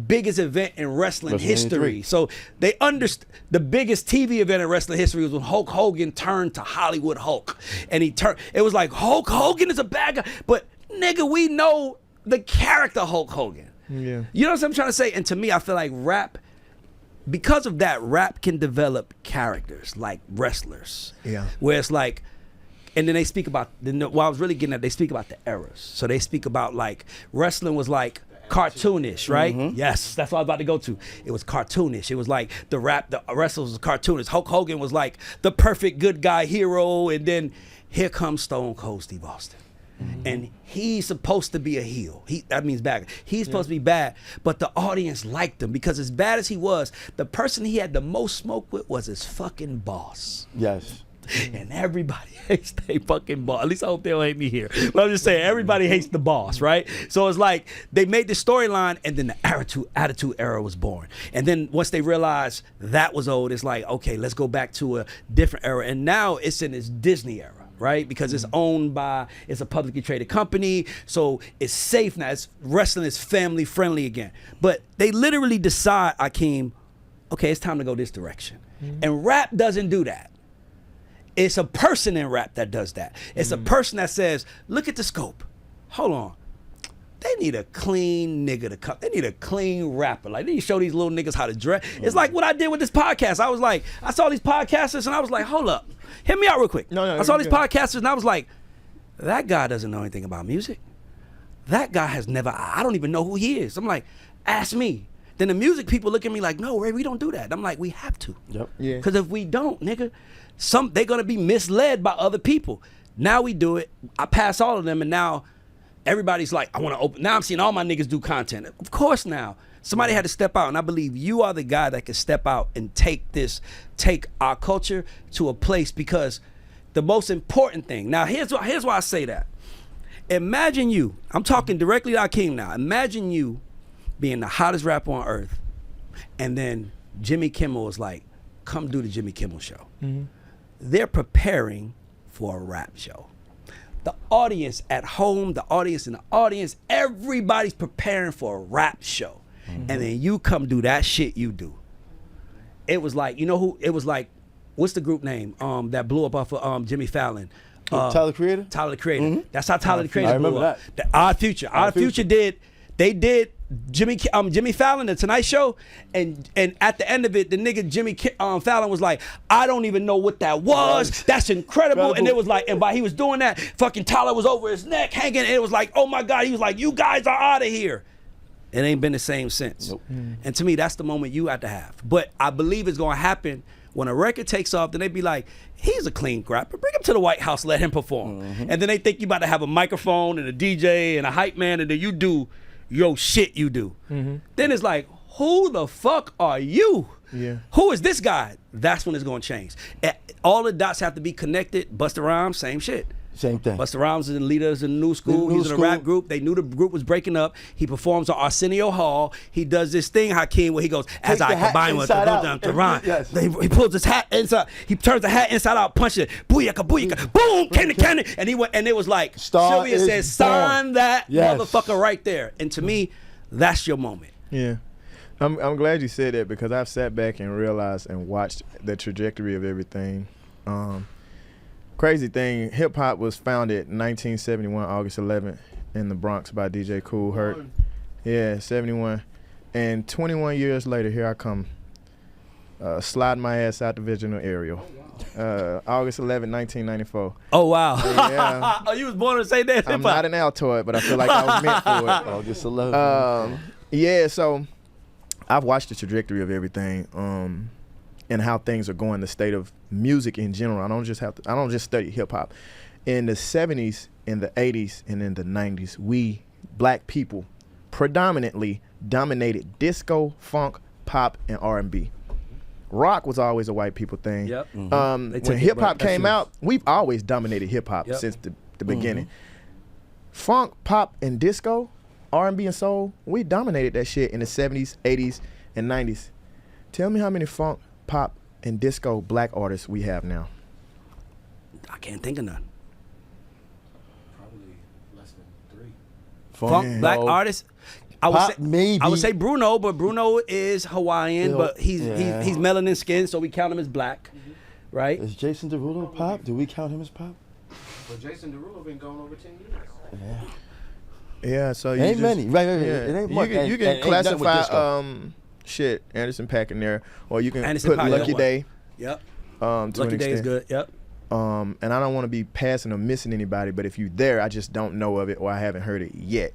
biggest event in wrestling history. So they understood the biggest TV event in wrestling history was when Hulk Hogan turned to Hollywood Hulk. And it was like, Hulk Hogan is a bad guy. But nigga, we know the character Hulk Hogan. Yeah. You know what I'm trying to say? And to me, I feel like rap, because of that, rap can develop characters like wrestlers. Yeah. Where it's like, And then they speak about what I was really getting at. They speak about the eras. So they speak about like wrestling was like cartoonish, right? Yes, that's what I was about to go to. It was cartoonish. It was like the wrestlers was cartoonish. Hulk Hogan was like the perfect good guy hero, and then here comes Stone Cold Steve Austin. And he's supposed to be a heel. That means bad. He's supposed to be bad, but the audience liked him because as bad as he was, the person he had the most smoke with was his fucking boss. Yes. And everybody hates their fucking boss. At least I hope they don't hate me here. But I'm just saying, everybody hates the boss, right? So it's like they made the storyline, and then the attitude era was born. And then once they realized that was old, it's like, okay, let's go back to a different era. And now it's in this Disney era. Right, because it's owned by, it's a publicly traded company, so it's safe now. Wrestling is family friendly again. But they literally decide, Akeem, okay, it's time to go this direction. And rap doesn't do that. It's a person in rap that does that. It's a person that says, look at the scope. Hold on. They need a clean nigga to come. They need a clean rapper. Like, they need to show these little niggas how to dress. It's like what I did with this podcast. I was like, I saw these podcasters and I was like, hold up. Hit me out real quick. No, I saw these podcasters and I was like, that guy doesn't know anything about music. That guy has never, I don't even know who he is. I'm like, ask me. Then the music people look at me like, no, Ray, we don't do that. I'm like, we have to. Yep. Yeah. Because if we don't, nigga, they're going to be misled by other people. Now we do it. I pass all of them and now everybody's like, I want to open. Now I'm seeing all my niggas do content. Of course now. Somebody had to step out, and I believe you are the guy that can step out and take our culture to a place, because the most important thing. Now, here's why I say that. Imagine you, I'm talking directly to Akeem now. Imagine you being the hottest rapper on earth, and then Jimmy Kimmel is like, come do the Jimmy Kimmel show. They're preparing for a rap show. The audience at home, the audience in the audience, everybody's preparing for a rap show. And then you come do that shit you do. It was like, you know who, it was like, what's the group name that blew up off of Jimmy Fallon? Tyler the Creator? Tyler the Creator. That's how Tyler the Creator blew remember up. The Odd Future. Odd Future did Jimmy Fallon, the Tonight Show, and at the end of it, the nigga Jimmy Fallon was like, I don't even know what that was. That's incredible. And it was like, and while he was doing that, fucking Tyler was over his neck hanging, and it was like, oh my God. He was like, you guys are out of here. It ain't been the same since. Nope. And to me, that's the moment you have to have. But I believe it's gonna happen when a record takes off. Then they be like, he's a clean rapper. Bring him to the White House, let him perform. And then they think you about to have a microphone and a DJ and a hype man, and then you do your shit you do. Then it's like, who the fuck are you? Yeah. Who is this guy? That's when it's gonna change. All the dots have to be connected. Busta Rhymes, same shit. Same thing. Busta Rhymes is the leaders in the new school. New He's in a school. rap group. They knew the group was breaking up. He performs on Arsenio Hall. He does this thing, Hakeem, where he goes, as Take I the hat combine with inside out. down to rhyme. Yes. He pulls his hat inside. He turns the hat inside out, punches it. Booyaka, booyaka, boom, candy. And he went, and it was like, Star Sylvia is says, sign born. that Yes. motherfucker right there. And to me, that's your moment. Yeah. I'm glad you said that, because I've sat back and realized and watched the trajectory of everything. Crazy thing, hip hop was founded in 1971, August 11th, in the Bronx by DJ Kool Herc. Yeah, 71. And 21 years later, here I come, sliding my ass out the Virginia Aerial. August 11, 1994. Oh, wow. Yeah. Oh, you was born to say that? I'm not an Altoid, but I feel like I was meant for it. August 11th. Yeah, so I've watched the trajectory of everything, and how things are going, the state of music in general. I don't just study hip hop. In the 70s, in the 80s, and in the 90s, we black people predominantly dominated disco, funk, pop, and R&B. Rock was always a white people thing. Yep. When hip hop came out, we've always dominated hip hop since the beginning. Funk, pop, and disco, R&B and soul, we dominated that shit in the 70s, 80s, and 90s. Tell me how many funk, pop, and disco black artists we have now. I can't think of none. Probably less than 3. Funk black artists. I would Pop, say maybe. I would say Bruno, but Bruno is Hawaiian, Yeah. but he's Yeah. he's melanin skin, so we count him as black, right? Is Jason Derulo pop? Do we count him as pop? But Jason Derulo been going over 10 years. Yeah, so you Ain't just, many. Right. Yeah. It ain't much. You And can ain't nothing with classify disco. shit, Anderson .Paak in there, or you can Anderson put .Paak, Lucky yeah. Day. Yep. To Lucky an Day is extent. good. Yep. And I don't want to be passing or missing anybody, but if you're there, I just don't know of it or I haven't heard it yet.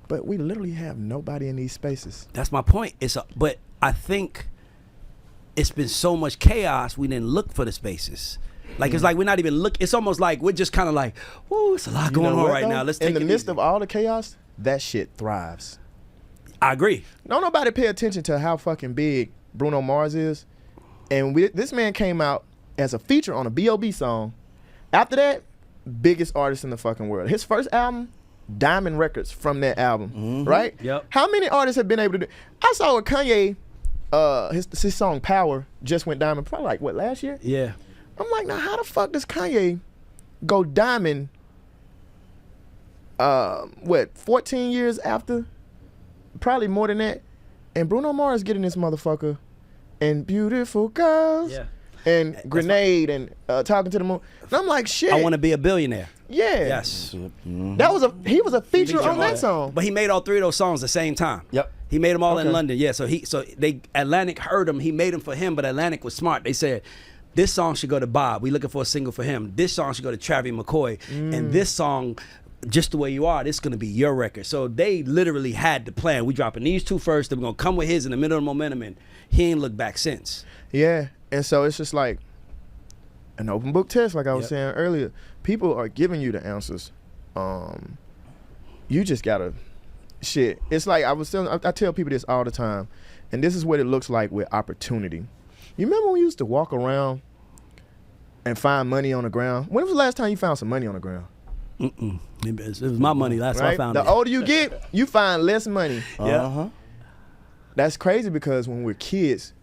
But we literally have nobody in these spaces. That's my point. But I think it's been so much chaos, we didn't look for the spaces. Like, it's like we're not even look. It's almost like we're just kind of like, whoo, it's a lot going on right now. Let's take in the it midst easy. of all the chaos, that shit thrives. I agree. Don't nobody pay attention to how fucking big Bruno Mars is. And this man came out as a feature on a B.O.B. song. After that, biggest artist in the fucking world. His first album, Diamond Records from that album, right? Yep. How many artists have been able to do? I saw with Kanye, his song Power just went diamond, probably like, what, last year? Yeah. I'm like, now how the fuck does Kanye go diamond, 14 years after? Probably more than that. And Bruno Mars getting this motherfucker and Beautiful Girls and Grenade and Talking to the Moon. And I'm like, shit. I Want to Be a Billionaire. Yeah. Yes. He was a feature on that song. But he made all three of those songs at the same time. Yep. He made them all in London. Yeah. So Atlantic heard him. He made them for him, but Atlantic was smart. They said, this song should go to Bob. We looking for a single for him. This song should go to Travis McCoy. And this song, Just the Way You Are, this is going to be your record. So they literally had the plan. We dropping these two first. Then we're going to come with his in the middle of the momentum. And he ain't looked back since. Yeah. And so it's just like an open book test, like I was saying earlier. People are giving you the answers. You just got to, shit. It's like I tell people this all the time. And this is what it looks like with opportunity. You remember when we used to walk around and find money on the ground? When was the last time you found some money on the ground? It was my money. That's how I found it. The older you get, you find less money. Yeah. That's crazy because when we're kids,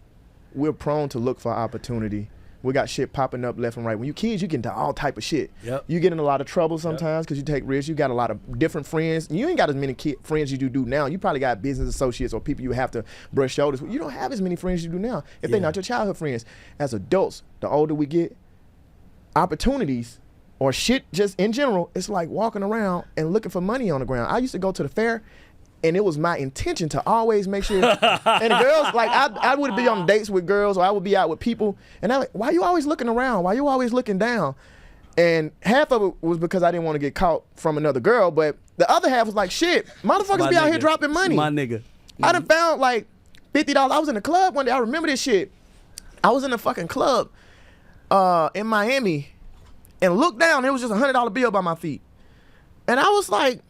we're prone to look for opportunity. We got shit popping up left and right. When you kids, you get into all type of shit. Yep. You get in a lot of trouble sometimes because you take risks. You got a lot of different friends. You ain't got as many friends as you do now. You probably got business associates or people you have to brush shoulders with. You don't have as many friends as you do now if they're not your childhood friends. As adults, the older we get, opportunities or shit just in general, it's like walking around and looking for money on the ground. I used to go to the fair, and it was my intention to always make sure. And the girls, like I would be on dates with girls, or I would be out with people, and I'm like, why you always looking around? Why you always looking down? And half of it was because I didn't want to get caught from another girl, but the other half was like, shit, motherfuckers be out here dropping money. My nigga. I done found like $50. I was in the club one day. I remember this shit. I was in a fucking club in Miami, and looked down. There was just $100 bill by my feet, and I was like,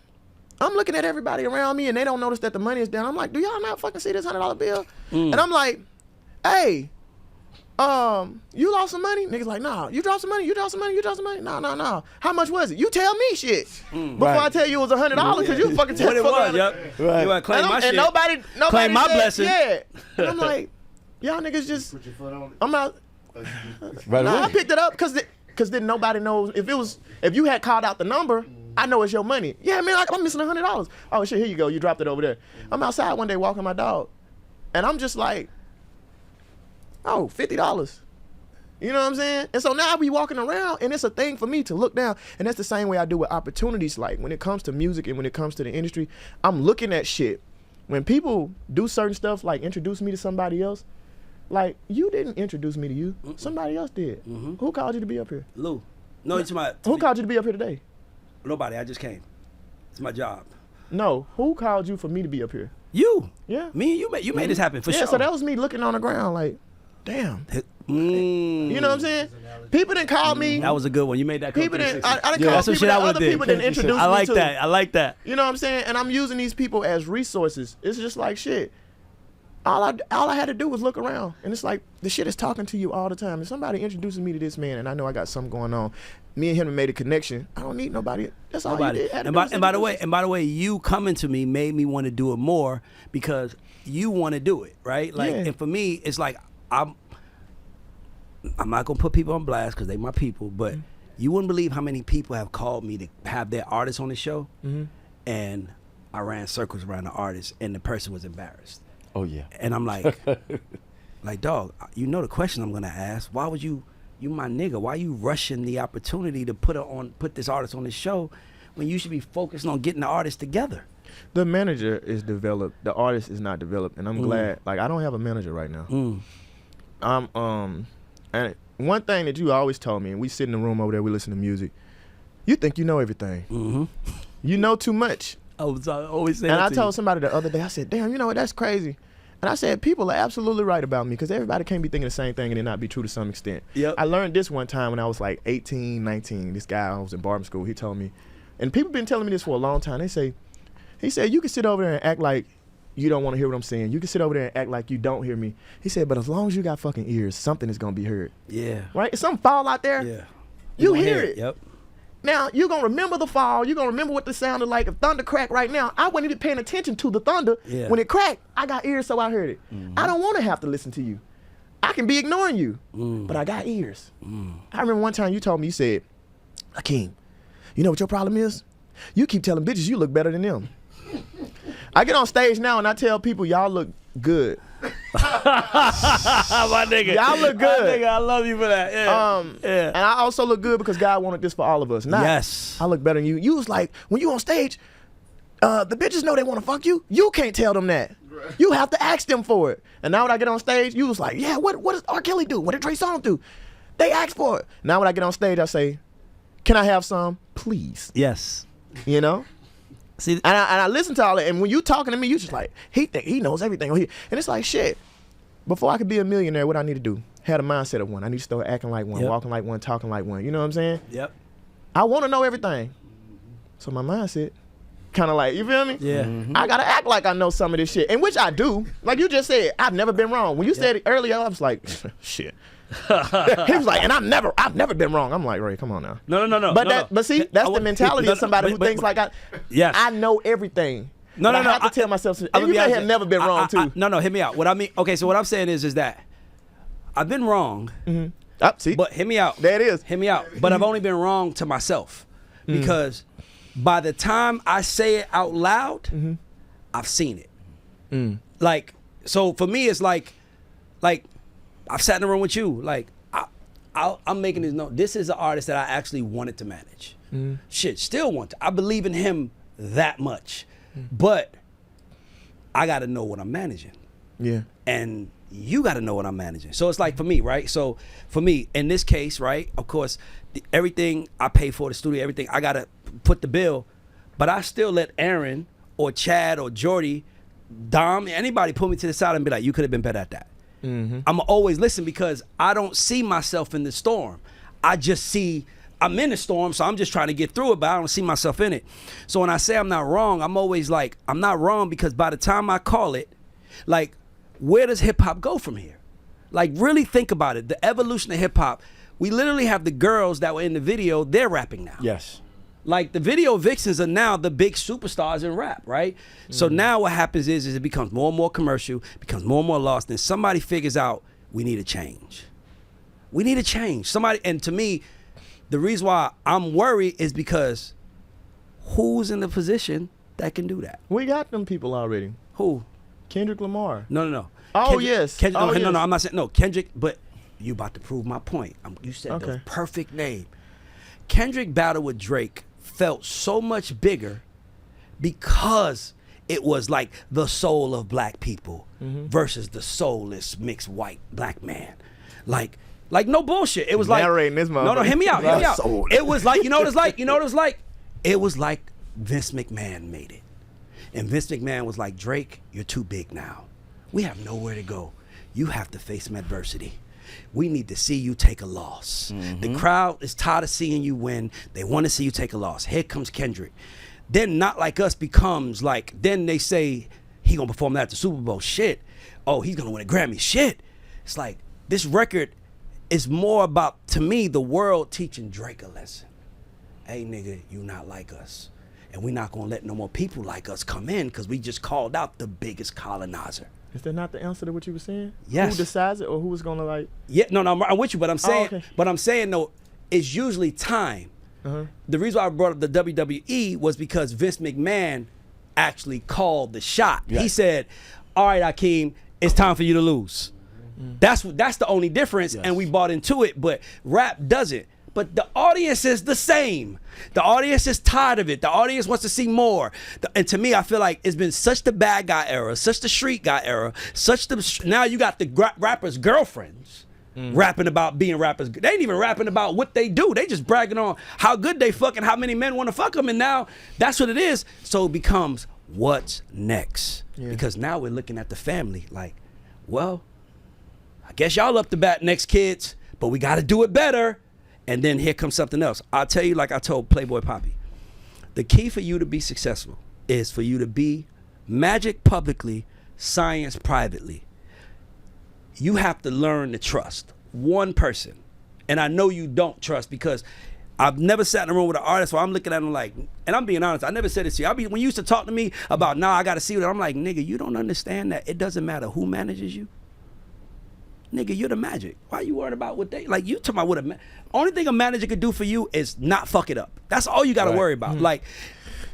I'm looking at everybody around me and they don't notice that the money is down. I'm like, do y'all not fucking see this $100 bill? And I'm like, hey, you lost some money? Niggas like, nah, you dropped some money, you dropped some money, you dropped some money? No. How much was it? You tell me shit. Before I tell you it was $100 because you fucking tell me what it was, yep. Right. You want to claim my shit. And nobody claim my said, blessing. Yeah. And I'm like, y'all niggas just, Put your foot on it. I'm not, Right nah, away. I picked it up because then nobody knows. If you had called out the number, I know it's your money. Yeah, man, I'm missing $100. Oh shit, here you go. You dropped it over there. I'm outside one day walking my dog, and I'm just like, oh, $50. You know what I'm saying? And so now I be walking around, and it's a thing for me to look down. And that's the same way I do with opportunities. Like when it comes to music and when it comes to the industry, I'm looking at shit. When people do certain stuff, like introduce me to somebody else, like you didn't introduce me to you. Somebody else did. Who called you to be up here? Lou. No, it's my. Who called you to be up here today? Nobody. I just came. It's my job. No. Who called you for me to be up here? You. Yeah. Me and you made this happen for Yeah, sure. so that was me looking on the ground like, damn. You know what I'm saying? People didn't call me. That was a good one. You made that. People didn't. I didn't Yeah, call that's some people shit I that would've other did. people didn't introduce I like me to. that. I like that. You know what I'm saying? And I'm using these people as resources. It's just like shit. All I had to do was look around, and it's like the shit is talking to you all the time. If somebody introduces me to this man, and I know I got something going on, me and him have made a connection. I don't need nobody. That's all you did. And by the way, you coming to me made me want to do it more because you want to do it, right? Like, Yeah. and for me, it's like I'm not gonna put people on blast because they my people, but you wouldn't believe how many people have called me to have their artists on the show, and I ran circles around the artist, and the person was embarrassed. Oh yeah. And I'm like, dog, you know the question I'm gonna ask. Why would you my nigga? Why you rushing the opportunity to put this artist on the show when you should be focusing on getting the artist together? The manager is developed. The artist is not developed, and I'm glad. Like I don't have a manager right now. And one thing that you always told me, and we sit in the room over there, we listen to music. You think you know everything. Mm-hmm. You know too much. I always saying. And I told somebody the other day, I said, damn, you know what, that's crazy. And I said, people are absolutely right about me because everybody can't be thinking the same thing and it not be true to some extent. Yep. I learned this one time when I was like 18, 19. This guy, I was in barber school, he told me, and people been telling me this for a long time. He said, you can sit over there and act like you don't want to hear what I'm saying. You can sit over there and act like you don't hear me. He said, but as long as you got fucking ears, something is going to be heard. Yeah. Right? If something fall out there, Yeah. you hear it. Yep. Now, you're going to remember the fall. You're going to remember what the sounded like. If thunder cracked right now, I wasn't even paying attention to the thunder. Yeah. When it cracked, I got ears, so I heard it. Mm-hmm. I don't want to have to listen to you. I can be ignoring you, Mm. but I got ears. Mm. I remember one time you told me, you said, Akeem, you know what your problem is? You keep telling bitches you look better than them. I get on stage now and I tell people, y'all look good. My nigga. Y'all look good. My nigga, I love you for that. Yeah. Yeah. And I also look good because God wanted this for all of us. Not, Yes. I look better than you. You was like, when you on stage, the bitches know they want to fuck you. You can't tell them that. You have to ask them for it. And now when I get on stage, you was like, yeah, what does R. Kelly do? What did Trey Songz do? They ask for it. Now when I get on stage, I say, can I have some? Please. Yes. You know? See, And I listen to all that, and when you talking to me, you just like, he think he knows everything. And it's like, shit, before I could be a millionaire, what I need to do? Have a mindset of one. I need to start acting like one, Yep. walking like one, talking like one. You know what I'm saying? Yep. I want to know everything. So my mindset, kind of like, you feel me? Yeah. Mm-hmm. I got to act like I know some of this shit, and which I do. Like you just said, I've never been wrong. When you said it earlier, I was like, shit. He was like, and I've never been wrong. I'm like, Ray, come on now. No. But see, that's the mentality of somebody who thinks like Yes. I know everything. No, But no, I have to tell myself, and you may have never been wrong too. No, hear me out. What I mean, okay, so what I'm saying is that I've been wrong, See, but hear me out. there it is. Hear me out. But I've only been wrong to myself because by the time I say it out loud, I've seen it. Like, so for me, it's like I've sat in the room with you. Like, I'm making this note. This is an artist that I actually wanted to manage. Shit, still want to. I believe in him that much. But I got to know what I'm managing. Yeah. And you got to know what I'm managing. So it's like for me, right? So for me, in this case, right, of course, everything I pay for, the studio, everything, I got to put the bill. But I still let Aaron or Chad or Jordy, Dom, anybody pull me to the side and be like, you could have been better at that. I'm going to always listen because I don't see myself in the storm. I just see I'm in the storm, so I'm just trying to get through it, but I don't see myself in it. So when I say I'm not wrong, I'm always like, I'm not wrong because by the time I call it, like, where does hip hop go from here? Like, really think about it. The evolution of hip hop, we literally have the girls that were in the video, they're rapping now. Yes. Like, the video vixens are now the big superstars in rap, right? So now what happens is it becomes more and more commercial, becomes more and more lost, and somebody figures out we need a change. We need a change. Somebody, and to me, the reason why I'm worried is because who's in the position that can do that? We got them people already. Who? Kendrick Lamar. No. Oh, Kendrick, yes. Kendrick, Oh, no, yes. no, I'm not saying, no, Kendrick, but you about to prove my point. You said the Okay. perfect name. Kendrick battle with Drake felt so much bigger because it was like the soul of black people versus the soulless mixed white black man. Like no bullshit. It was like Narrating this no, motherfucker. hear me out. Hear me out. Soul. It was like, you know what it's like? You know what it was like? It was like Vince McMahon made it. And Vince McMahon was like, Drake, you're too big now. We have nowhere to go. You have to face some adversity. We need to see you take a loss. The crowd is tired of seeing you win. They want to see you take a loss. Here comes Kendrick. Then Not Like Us becomes like, then they say he gonna perform that at the Super Bowl. Shit. Oh, he's gonna win a Grammy. Shit. It's like, this record is more about, to me, the world teaching Drake a lesson. Hey, nigga, you not like us. And we're not gonna let no more people like us come in because we just called out the biggest colonizer. Is that not the answer to what you were saying? Yes. Who decides it or who's going to like? Yeah, no, I'm with you, but I'm saying, okay. though, it's usually time. The reason why I brought up the WWE was because Vince McMahon actually called the shot. Yeah. He said, all right, Akeem, it's time for you to lose. That's the only difference, Yes. and we bought into it, but rap doesn't. But the audience is the same. The audience is tired of it. The audience wants to see more. And to me, I feel like it's been such the bad guy era, such the street guy era, now you got the rappers' girlfriends rapping about being rappers. They ain't even rapping about what they do. They just bragging on how good they fuck and how many men want to fuck them. And now that's what it is. So it becomes what's next? Yeah. Because now we're looking at the family like, well, I guess y'all up to bat next, kids, but we got to do it better. And then here comes something else. I'll tell you, like I told Playboy Poppy, the key for you to be successful is for you to be magic publicly, science privately. You have to learn to trust one person. And I know you don't trust because I've never sat in a room with an artist where I'm looking at them like, and I'm being honest, I never said this to you. When you used to talk to me about, nah, I got to see what I'm like, nigga, you don't understand that it doesn't matter who manages you. Nigga, you're the magic. Why you worried about what they, like you talking about what only thing a manager could do for you is not fuck it up. That's all you got to worry about. Like,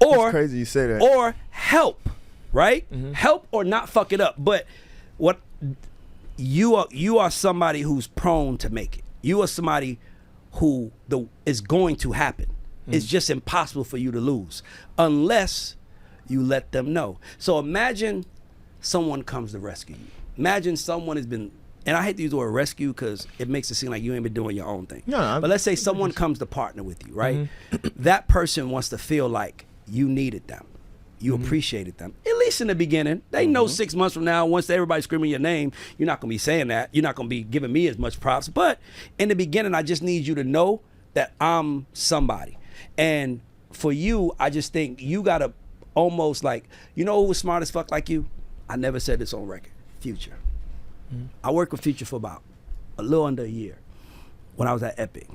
or, it's crazy you say that. Or help, right? Help or not fuck it up. But what, you are somebody who's prone to make it. You are somebody who is going to happen. It's just impossible for you to lose unless you let them know. So imagine someone comes to rescue you. Imagine someone has been, and I hate to use the word rescue because it makes it seem like you ain't been doing your own thing. No, but let's say someone comes to partner with you, right? That person wants to feel like you needed them. You appreciated them, at least in the beginning. They know 6 months from now, once everybody's screaming your name, you're not going to be saying that. You're not going to be giving me as much props. But in the beginning, I just need you to know that I'm somebody. And for you, I just think you got to almost like, you know who was smart as fuck like you? I never said this on record. Future. I worked with Future for about a little under a year when I was at Epic.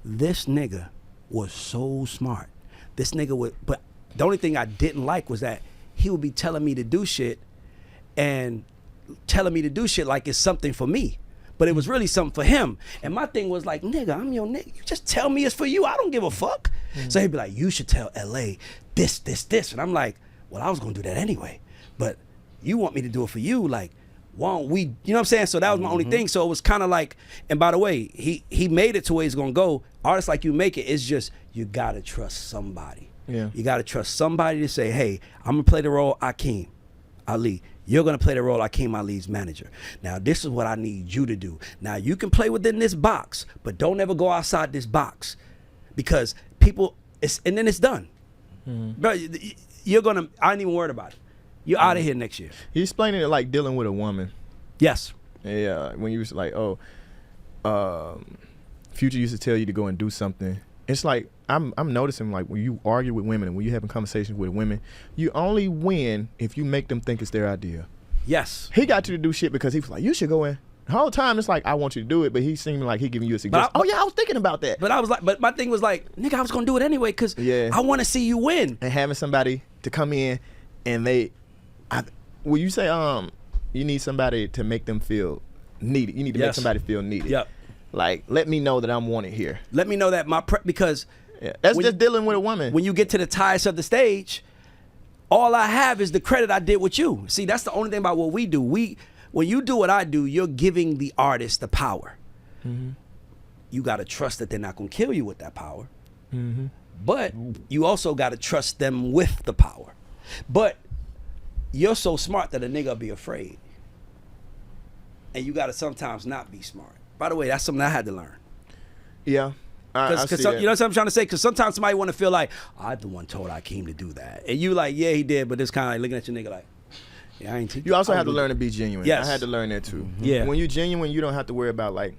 This nigga was so smart. This nigga would, but the only thing I didn't like was that he would be telling me to do shit and telling me to do shit like it's something for me. But it was really something for him. And my thing was like, nigga, I'm your nigga. You just tell me it's for you. I don't give a fuck. So he'd be like, you should tell LA this. And I'm like, well, I was gonna do that anyway. But you want me to do it for you, like, why don't we, you know what I'm saying? So that was my only thing. So it was kind of like, and by the way, he made it to where he's gonna go. Artists like you make it, it's just, you gotta trust somebody. Yeah. You gotta trust somebody to say, hey, I'm gonna play the role Akim Ali. You're gonna play the role Akim Ali's manager. Now this is what I need you to do. Now you can play within this box, but don't ever go outside this box. Because people, and then it's done. But you're gonna, I ain't even worried about it. You're out of here next year. He's explaining it like dealing with a woman. Yes. Yeah, when you was like, Future used to tell you to go and do something. It's like, I'm noticing like when you argue with women and when you're having conversations with women, you only win if you make them think it's their idea. Yes. He got you to do shit because he was like, you should go in. The whole time it's like, I want you to do it, but he seemed like he giving you a suggestion. Oh yeah, I was thinking about that. But I was like, but my thing was like, nigga, I was gonna do it anyway because I want to see you win. And having somebody to come in and will you say you need somebody to make them feel needed? You need to make somebody feel needed. Yep. Like, let me know that I'm wanted here. Let me know that because that's just dealing with a woman. When you get to the ties of the stage, all I have is the credit I did with you. See, that's the only thing about what we do. When you do what I do, you're giving the artist the power. You got to trust that they're not going to kill you with that power. But you also got to trust them with the power. But you're so smart that a nigga be afraid. And you got to sometimes not be smart. By the way, that's something I had to learn. Yeah. I see that. You know what I'm trying to say? Because sometimes somebody want to feel like, I'm the one told Akeem to do that. And you like, yeah, he did. But it's kind of like looking at your nigga like, yeah, I ain't teach you. You also have to learn to be genuine. Yes. I had to learn that too. Yeah. When you're genuine, you don't have to worry about like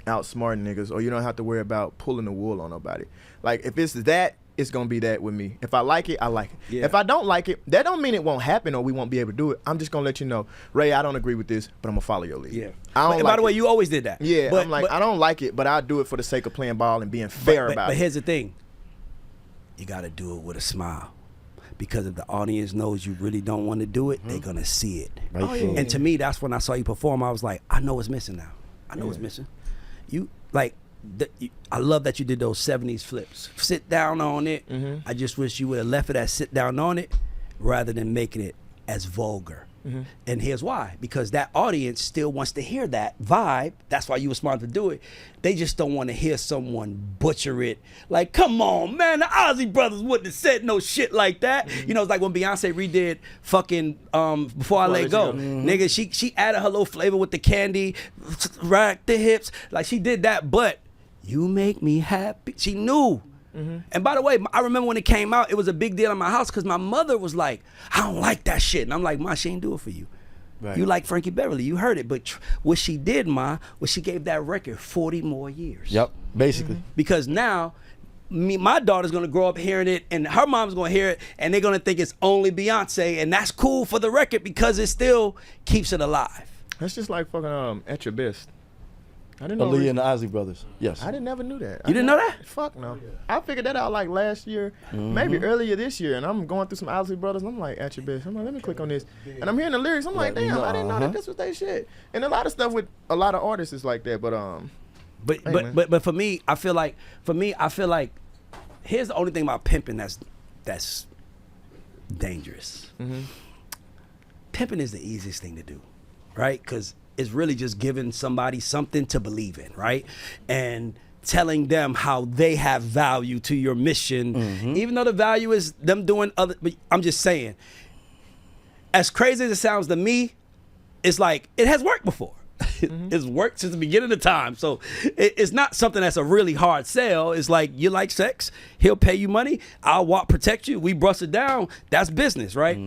outsmarting niggas, or you don't have to worry about pulling the wool on nobody. Like, if it's that, it's gonna be that with me. If I like it, I like it. Yeah. If I don't like it, that don't mean it won't happen or we won't be able to do it. I'm just gonna let you know, Ray, I don't agree with this, but I'm gonna follow your lead. Yeah. I don't And like by the way, it. you always did that. Yeah. But, I'm like, I don't like it, but I'll do it for the sake of playing ball and being fair about But it. here's the thing. You got to do it with a smile. Because if the audience knows you really don't want to do it, they're going to see it. And to me, that's when I saw you perform. I was like, I know it's missing now. I know it's missing. You, like, I love that you did those 70s flips. Sit down on it. I just wish you would have left it as sit down on it rather than making it as vulgar. And here's why. Because that audience still wants to hear that vibe. That's why you were smart to do it. They just don't want to hear someone butcher it. Like, come on, man, the Ozzy Brothers wouldn't have said no shit like that. You know, it's like when Beyonce redid fucking Before I Let Go. Nigga, she added her little flavor with the candy, rack the hips. Like, she did that, but you make me happy. She knew. And by the way, I remember when it came out, it was a big deal in my house because my mother was like, I don't like that shit. And I'm like, Ma, she ain't do it for you. Right. You like Frankie Beverly, you heard it. But what she did, Ma, was she gave that record 40 more years. Yep, basically. Because now, my daughter's gonna grow up hearing it, and her mom's gonna hear it, and they're gonna think it's only Beyonce, and that's cool for the record because it still keeps it alive. That's just like fucking At Your Best. I didn't know. Ali and the Ozzy Brothers. Yes. I never knew that. You didn't know that? Fuck no. I figured that out like last year, maybe earlier this year, and I'm going through some Ozzy Brothers, and I'm like, At Your Best. I'm like, let me click on this. And I'm hearing the lyrics. I'm like, damn, I didn't know that this was they shit. And a lot of stuff with a lot of artists is like that, but for me, I feel like here's the only thing about pimping that's dangerous. Pimping is the easiest thing to do, right? Because it's really just giving somebody something to believe in, right? And telling them how they have value to your mission, even though the value is them doing other. But I'm just saying, as crazy as it sounds to me, it's like it has worked before. It's worked since the beginning of time. So it's not something that's a really hard sell. It's like, you like sex, he'll pay you money, I'll protect you, we bust it down. That's business, right?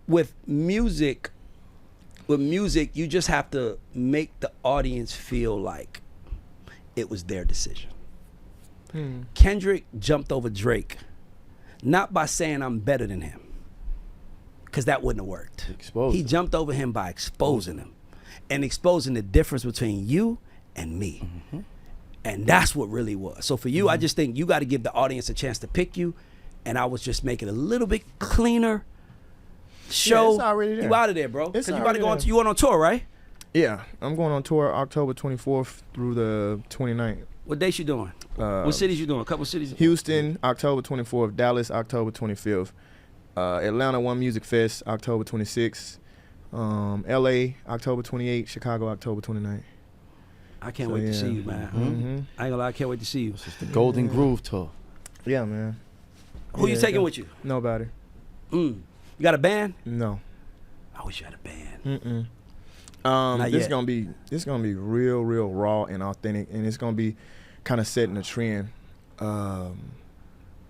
With music, you just have to make the audience feel like it was their decision. Kendrick jumped over Drake, not by saying I'm better than him, because that wouldn't have worked. He jumped over him by exposing him and exposing the difference between you and me. And that's what really was. So for you, I just think you got to give the audience a chance to pick you, and I was just making a little bit cleaner show. Yeah, it's already there. You out of there, bro. Because you about to go on. You went on tour, right? Yeah, I'm going on tour October 24th through the 29th. What dates you doing? What cities you doing? A couple cities. Houston, October 24th. Dallas, October 25th. Atlanta One Music Fest, October 26th. LA, October 28th. Chicago, October 29th. I can't wait to see you, man. I ain't gonna lie, I can't wait to see you. It's the Golden Groove Tour. Yeah, man. Who you taking with you? Nobody. You got a band? No. I wish you had a band. This is gonna be real raw and authentic, and it's gonna be kind of setting a trend.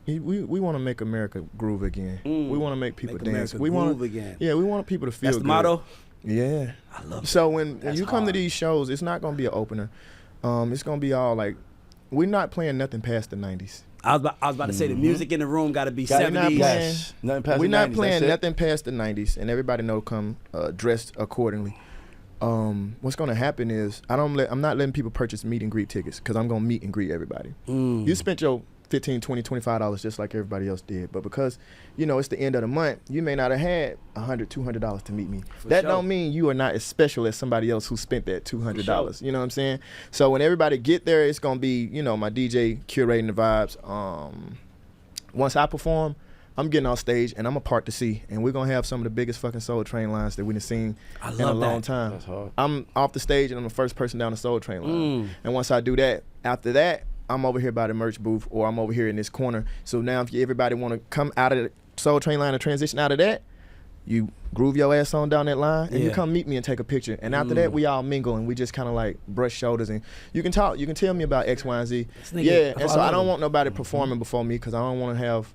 We want to make America groove again. We want to make people dance. We want again. Yeah, we want people to feel. That's the good. motto. Yeah, I love it. So when you come to hard. these shows, it's not gonna be an opener. It's gonna be all like, we're not playing nothing past the 90s. I was about to say the music in the room got to be We're 70s. not playing, Yes. Nothing past we're the not 90s, playing that's it. nothing past the 90s, and everybody know come dressed accordingly. What's gonna happen is I'm not letting people purchase meet and greet tickets, because I'm gonna meet and greet everybody. You spent your $15, $20, $25 just like everybody else did, but because it's the end of the month, you may not have had $100, $200 to meet me. That don't mean you are not as special as somebody else who spent that $200. You know what I'm saying? So when everybody get there, it's gonna be my DJ curating the vibes. Once I perform, I'm getting off stage and I'm a part to see, and we're gonna have some of the biggest fucking Soul Train lines that we've seen in a long time. That's hard. I'm off the stage and I'm the first person down the Soul Train line. And once I do that, after that, I'm over here by the merch booth, or I'm over here in this corner. So now if everybody want to come out of the Soul Train line and transition out of that, you groove your ass on down that line, and you come meet me and take a picture. And after that, we all mingle, and we just kind of like brush shoulders, and you can talk. You can tell me about X, Y, and Z. Yeah, and so I don't want nobody performing before me, because I don't want to have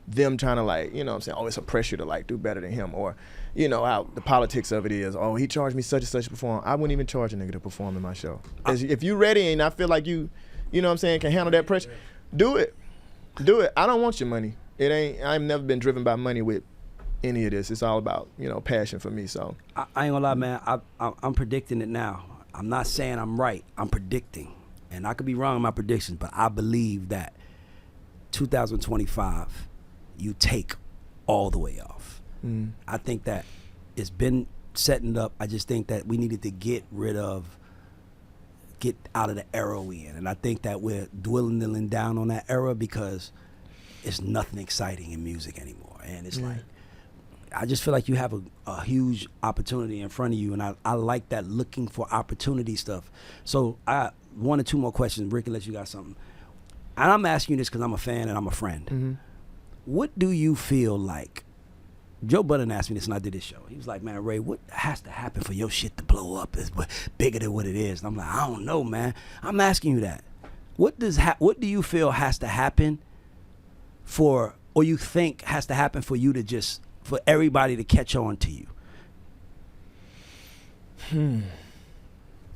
them trying to like, I'm saying, oh, it's a pressure to like do better than him, or how the politics of it is, oh, he charged me such and such to perform. I wouldn't even charge a nigga to perform in my show. If you ready and I feel like you know what I'm saying, can handle that pressure, do it. I don't want your money. I've never been driven by money with any of this. It's all about, passion for me. So I ain't gonna lie, man. I'm predicting it now. I'm not saying I'm right. I'm predicting, and I could be wrong in my predictions, but I believe that 2025, you take all the way off. I think that it's been setting up. I just think that we needed to get out of the era we in, and I think that we're dwindling down on that era because it's nothing exciting in music anymore, and it's like, I just feel like you have a huge opportunity in front of you, and I like that looking for opportunity stuff. So I 1 or 2 more questions. Rick, unless you got something. And I'm asking you this because I'm a fan and I'm a friend. Mm-hmm. What do you feel like? Joe Budden asked me this, and I did this show. He was like, "Man, Ray, what has to happen for your shit to blow up? Is bigger than what it is?" And I'm like, "I don't know, man. I'm asking you that. What do you feel has to happen for, or you think has to happen for you to just for everybody to catch on to you?"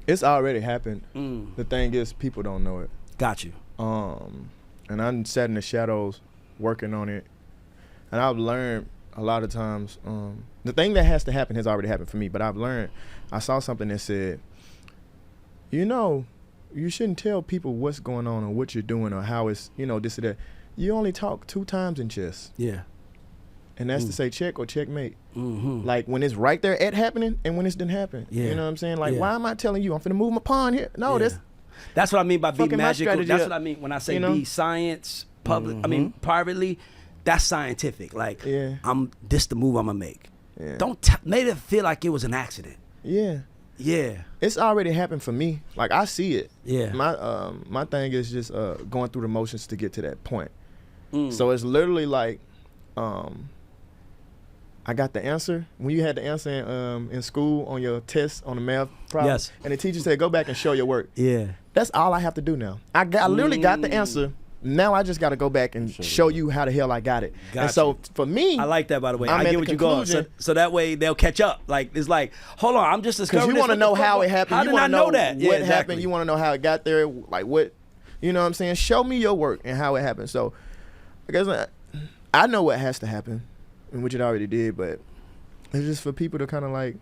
It's already happened. Mm. The thing is, people don't know it. Got you. And I'm sat in the shadows working on it, and I've learned a lot of times the thing that has to happen has already happened for me, but I've learned. I saw something that said, you shouldn't tell people what's going on or what you're doing or how it's, this or that. You only talk 2 times in chess. Yeah. And that's to say check or checkmate. Mm-hmm. Like when it's right there at happening and when it's didn't happen. Yeah. You know what I'm saying? Like, Yeah. why am I telling you I'm finna move my pawn here? No, Yeah. That's what I mean by be fucking my magical. strategy That's up. what I mean when I say You know? be science, public. I mean privately. That's scientific. Like, Yeah. this the move I'm gonna make. Yeah. Don't made it feel like it was an accident. Yeah. Yeah. It's already happened for me. Like I see it. Yeah. My thing is just going through the motions to get to that point. Mm. So it's literally like I got the answer. When you had the answer in school on your test on the math problem, Yes. and the teacher said, go back and show your work. Yeah. That's all I have to do now. I literally got the answer. Now I just got to go back and show you how the hell I got it. Got and so you. for me, I like that, by the way. I'm I at get the what you're going. conclusion- So that way they'll catch up. Like, it's like, hold on, I'm just discovering because you want to know how it happened. How you did want I to know that? what Yeah, happened. exactly. You want to know how it got there. Like what, you know what I'm saying? Show me your work and how it happened. So I guess I know what has to happen, and which it already did, but it's just for people to kind of like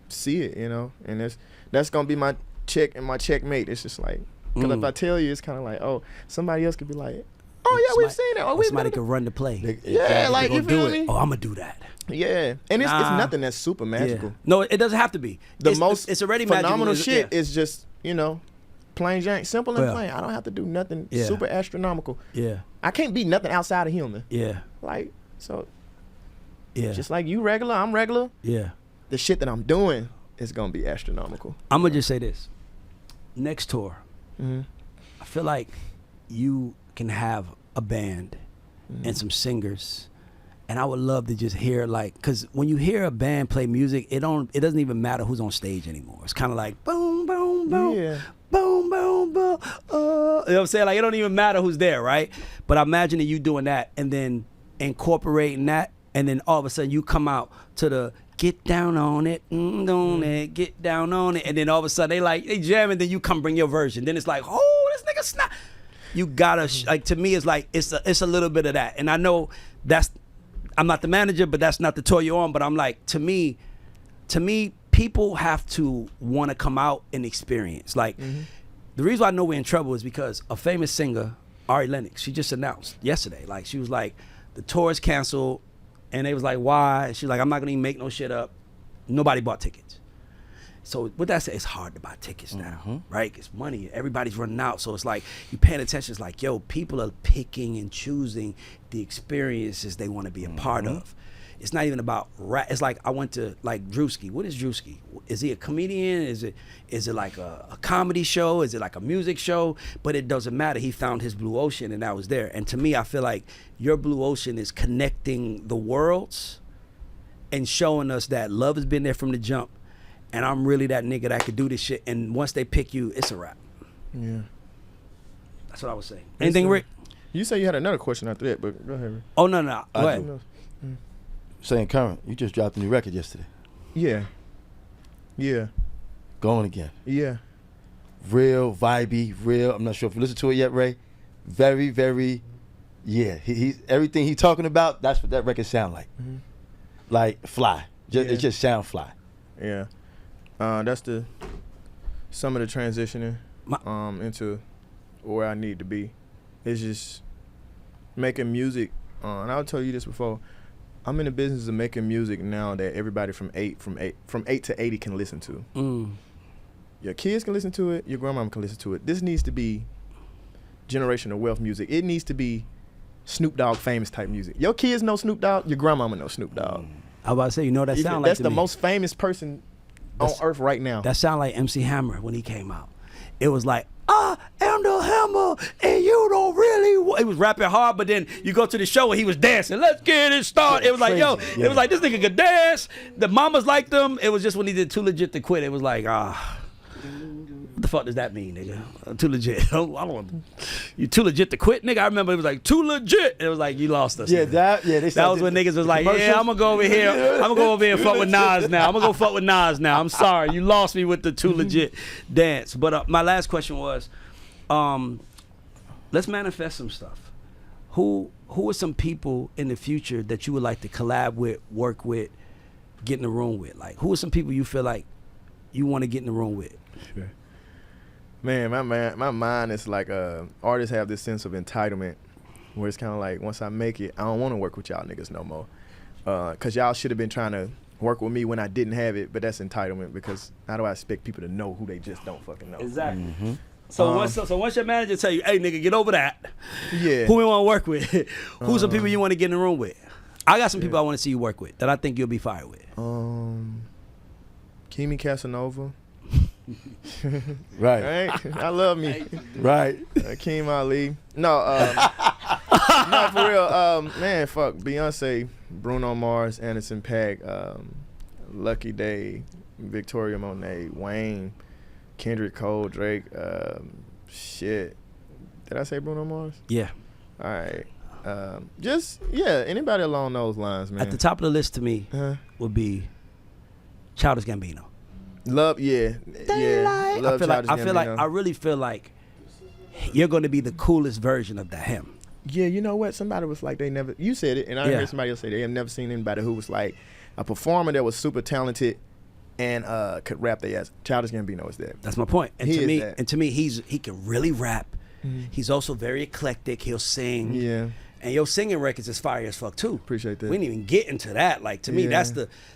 see it, and that's gonna be my check and my checkmate. It's just like, because if I tell you, it's kind of like, oh, somebody else could be like, oh yeah, we've seen it. Oh, somebody could run the play. Yeah, like you feel me? Oh, I'm gonna do that. Yeah, and it's nothing that's super magical. Yeah. No, it doesn't have to be. It's already phenomenal magical. shit is just plain Jane, simple and plain. I don't have to do nothing super astronomical. Yeah. I can't be nothing outside of human. Yeah. Like so. Yeah. Just like you regular, I'm regular. Yeah. The shit that I'm doing is gonna be astronomical. I'm gonna just say this. Next tour, Mm-hmm. I feel like you can have a band and some singers, and I would love to just hear because when you hear a band play music, it doesn't even matter who's on stage anymore. It's kind of like boom, boom, boom, Yeah. boom, boom, boom. You know what I'm saying? Like, it don't even matter who's there, right? But I imagine you doing that and then incorporating that, and then all of a sudden you come out to the get down on it, on it, get down on it, and then all of a sudden they jam, and then you come bring your version. Then it's like, oh, this nigga snap. You gotta to me it's like it's a little bit of that, and I know I'm not the manager, but that's not the tour you're on. But I'm like, to me, people have to want to come out and experience. Like, the reason why I know we're in trouble is because a famous singer, Ari Lennox, she just announced yesterday. Like, she was like, the tour is canceled. And they was like, why? She's like, I'm not gonna even make no shit up. Nobody bought tickets. So what that says, it's hard to buy tickets now, right? It's money. Everybody's running out. So it's like, you paying attention. It's like, yo, people are picking and choosing the experiences they want to be a part of. It's not even about rap. It's like, I went to like Drewski. What is Drewski? Is he a comedian? Is it like a comedy show? Is it like a music show? But it doesn't matter. He found his blue ocean, and that was there. And to me, I feel like your blue ocean is connecting the worlds and showing us that love has been there from the jump. And I'm really that nigga that could do this shit. And once they pick you, it's a wrap. Yeah. That's what I would say. Anything, Rick? You say you had another question after that, but go ahead, Rick. Oh, no. Go ahead. Saying current, you just dropped a new record yesterday. Yeah. Yeah. Going again. Yeah. Real, vibey, real. I'm not sure if you listened to it yet, Ray. Very, very, yeah. He everything he talking about, that's what that record sound like. Like fly. It just sound fly. Yeah. That's some of the transitioning into where I need to be. It's just making music. And I'll tell you this before. I'm in the business of making music now that everybody from 8 to 80 can listen to. Your kids can listen to it. Your grandmama can listen to it. This needs to be generational wealth music. It needs to be Snoop Dogg famous type music. Your kids know Snoop Dogg. Your grandmama knows Snoop Dogg. I was about to say, you know what that sound like That's to the me? most famous person on earth right now. That sound like MC Hammer when he came out. It was like, I am the Hammer, and you don't really. It was rapping hard, but then you go to the show and he was dancing. Let's get it started. It was like, yo, Crazy, yeah. it was like this nigga could dance. The mamas liked him. It was just when he did Too Legit to Quit. It was like, what the fuck does that mean, nigga? Too legit. I don't want you too legit to quit, nigga. I remember it was like too legit. It was like you lost us. Yeah, nigga. That was when niggas was like, commercials. yeah, I'm gonna go over here. I'm gonna go over here and fuck with Nas now. I'm gonna go fuck with Nas now. I'm sorry, you lost me with the too legit dance. But my last question was, let's manifest some stuff. Who are some people in the future that you would like to collab with, work with, get in the room with? Like, who are some people you feel like you want to get in the room with? Sure. Man, my mind is like artists have this sense of entitlement where it's kind of like once I make it, I don't want to work with y'all niggas no more. Because y'all should have been trying to work with me when I didn't have it, but that's entitlement because how do I expect people to know who they just don't fucking know? Exactly. Mm-hmm. So once your manager tell you, hey nigga, get over that. Yeah. Who we want to work with? Who's some people you want to get in the room with? I got some people I want to see you work with that I think you'll be fired with. Kimi Casanova. Right. Right? I love me. Right. Akeem Ali. No, no, for real. Man, fuck. Beyonce, Bruno Mars, Anderson .Paak, Lucky Day, Victoria Monet, Wayne, Kendrick Cole, Drake. Shit. Did I say Bruno Mars? Yeah. All right. Just, yeah, anybody along those lines, man. At the top of the list to me would be Childish Gambino. Love, yeah. Yeah. Love I really feel like you're going to be the coolest version of the him. Yeah, you know what? Somebody was like, you said it, and I Yeah. heard somebody else say they have never seen anybody who was like a performer that was super talented and could rap their ass. Childish Gambino is that. That's my point. And He to is me, that. he can really rap. He's also very eclectic. He'll sing. Yeah, And your singing records is fire as fuck too. appreciate that. We didn't even get into that. Like to me, Yeah.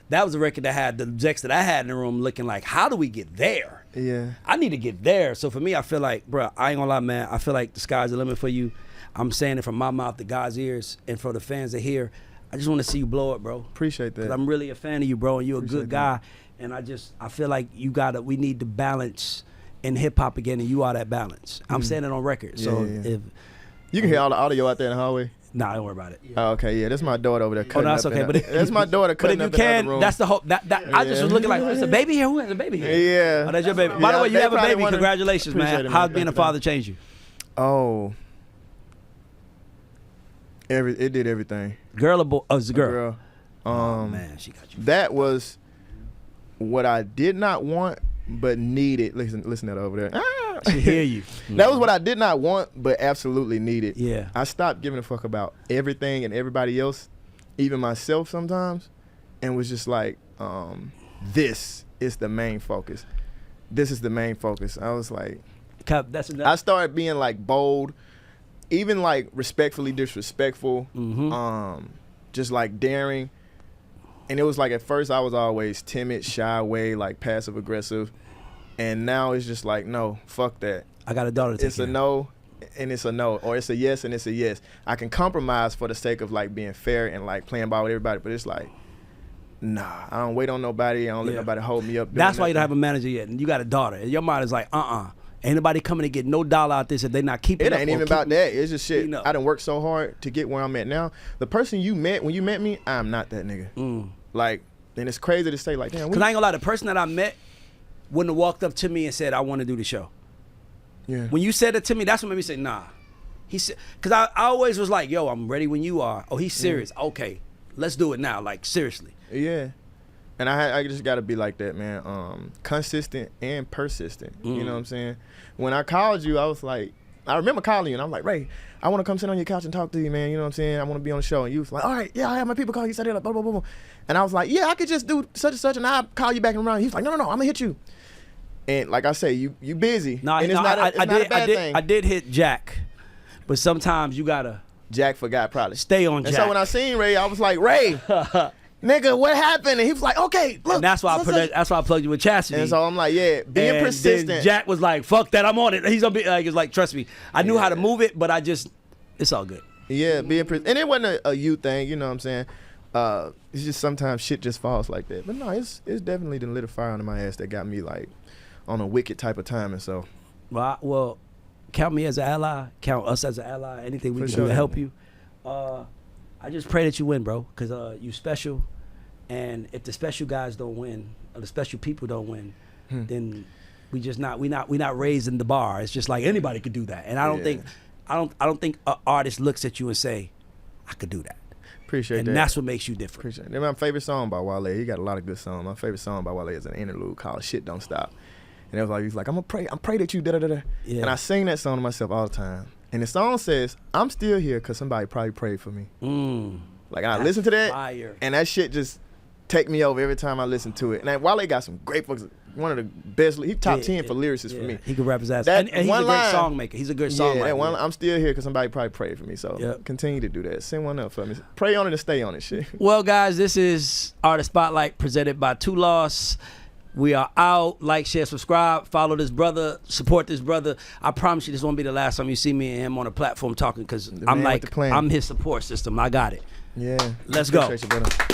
that was a record that had the execs that I had in the room looking like, how do we get there? Yeah. I need to get there. So for me, I feel like, bro, I ain't gonna lie, man. I feel like the sky's the limit for you. I'm saying it from my mouth to God's ears, and for the fans that hear. I just want to see you blow it, bro. Appreciate that. 'Cause I'm really a fan of you, bro, and you're a Appreciate good guy. And I feel like we need to balance in hip hop again, and you are that balance. I'm saying it on record. So Yeah. if You can hear all the audio out there in the hallway. nah, don't worry about it. Oh, okay, yeah, that's my daughter over there. Oh, Cutting no, that's up okay. in But the- that's my daughter but if cutting you up in the can, other room. that's the whole. I just was looking like, it's a baby here. Who has a baby here? Yeah. Oh, that's your baby. By the Yeah, way, you they have a probably baby. wanna- Congratulations, Appreciate man. it, How's man. being a Thank you, father change you? Oh, it did everything. Girl or boy? Oh, it's a girl. Oh Man, she got you. that was what I did not want but needed. Listen to that over there. Ah! She hear you. That was what I did not want but absolutely needed. Yeah. I stopped giving a fuck about everything and everybody else, even myself sometimes, and was just like, this is the main focus. This is the main focus. I was like, That's I started being like bold, even like respectfully disrespectful, just like daring. And it was like at first I was always timid, shy away, like passive aggressive. And now it's just like, no, fuck that. I got a daughter to take It's care a of. no and it's a no, or it's a yes and it's a yes. I can compromise for the sake of like being fair and like playing ball with everybody, but it's like, nah, I don't wait on nobody. I don't let Yeah. nobody hold me up. That's why you don't have a manager yet. And you got a daughter. And your mind is like, ain't nobody coming to get no dollar out this if they not keeping It up ain't or even keep- about that. It's just shit. You know. I done worked so hard to get where I'm at now. The person you met when you met me, I'm not that nigga. Like, and it's crazy to say like, damn. Cause I ain't gonna lie, the person that I met wouldn't have walked up to me and said, I want to do the show. Yeah. When you said it to me, that's what made me say, nah. He said, cause I always was like, yo, I'm ready when you are. Oh, he's serious. Okay, let's do it now. Like seriously. Yeah. And I just gotta be like that, man. Consistent and persistent. You know what I'm saying? When I called you, I was like, I remember calling you and I'm like, Ray, I want to come sit on your couch and talk to you, man. You know what I'm saying? I want to be on the show. And you was like, all right, yeah, I have my people call you. Said it, like, blah, blah, blah, blah. And I was like, yeah, I could just do such and such and I'll call you back and run. He was like, no, I'm gonna hit you. And like I say, you busy. No, and it's not a bad thing. I did hit Jack, but sometimes you gotta Jack forgot probably. stay on And Jack. so when I seen Ray, I was like, Ray, nigga, what happened? And he was like, okay, look. and that's why such- that's why I plugged you with Chastity. And so I'm like, yeah, being And persistent. then Jack was like, fuck that, I'm on it. He's gonna be like, it's like, trust me. I knew how to move it, but it's all good. Yeah, being and it wasn't a you thing, you know what I'm saying? it's just sometimes shit just falls like that. But no, it's definitely done lit a fire under my ass that got me like on a wicked type of timing. So Well, count me as an ally. Count us as an ally. Anything we For can sure. do to help you. I just pray that you win, bro, because you special. And if the special guys don't win, or the special people don't win, then we not raising the bar. It's just like anybody could do that. And I don't think an artist looks at you and say, I could do that. appreciate And that. that's what makes you different. Appreciate it. That's my favorite song by Wale. He got a lot of good songs. My favorite song by Wale is an interlude called "Shit Don't Stop," and it was like he's like, "I'm pray that you da da da." Yeah. And I sing that song to myself all the time. And the song says, "I'm still here because somebody probably prayed for me." Like I listen to that, Fire. and that shit just take me over every time I listen to it. And Wale got some great fucks. One of the best. He top 10 for lyricists for me. He can rap his ass. That And he's a one great line- song maker. He's a good songwriter. Yeah, that one. I'm still here because somebody probably prayed for me. So Yep. continue to do that. Send one up for me. Pray on it and stay on it. Shit. Well, guys, this is Artist Spotlight presented by Two Loss. We are out. Like, share, subscribe. Follow this brother. Support this brother. I promise you, this won't be the last time you see me and him on a platform talking because The I'm man with like, the plan. I'm his support system. I got it. Yeah. Let's go. Appreciate you, brother.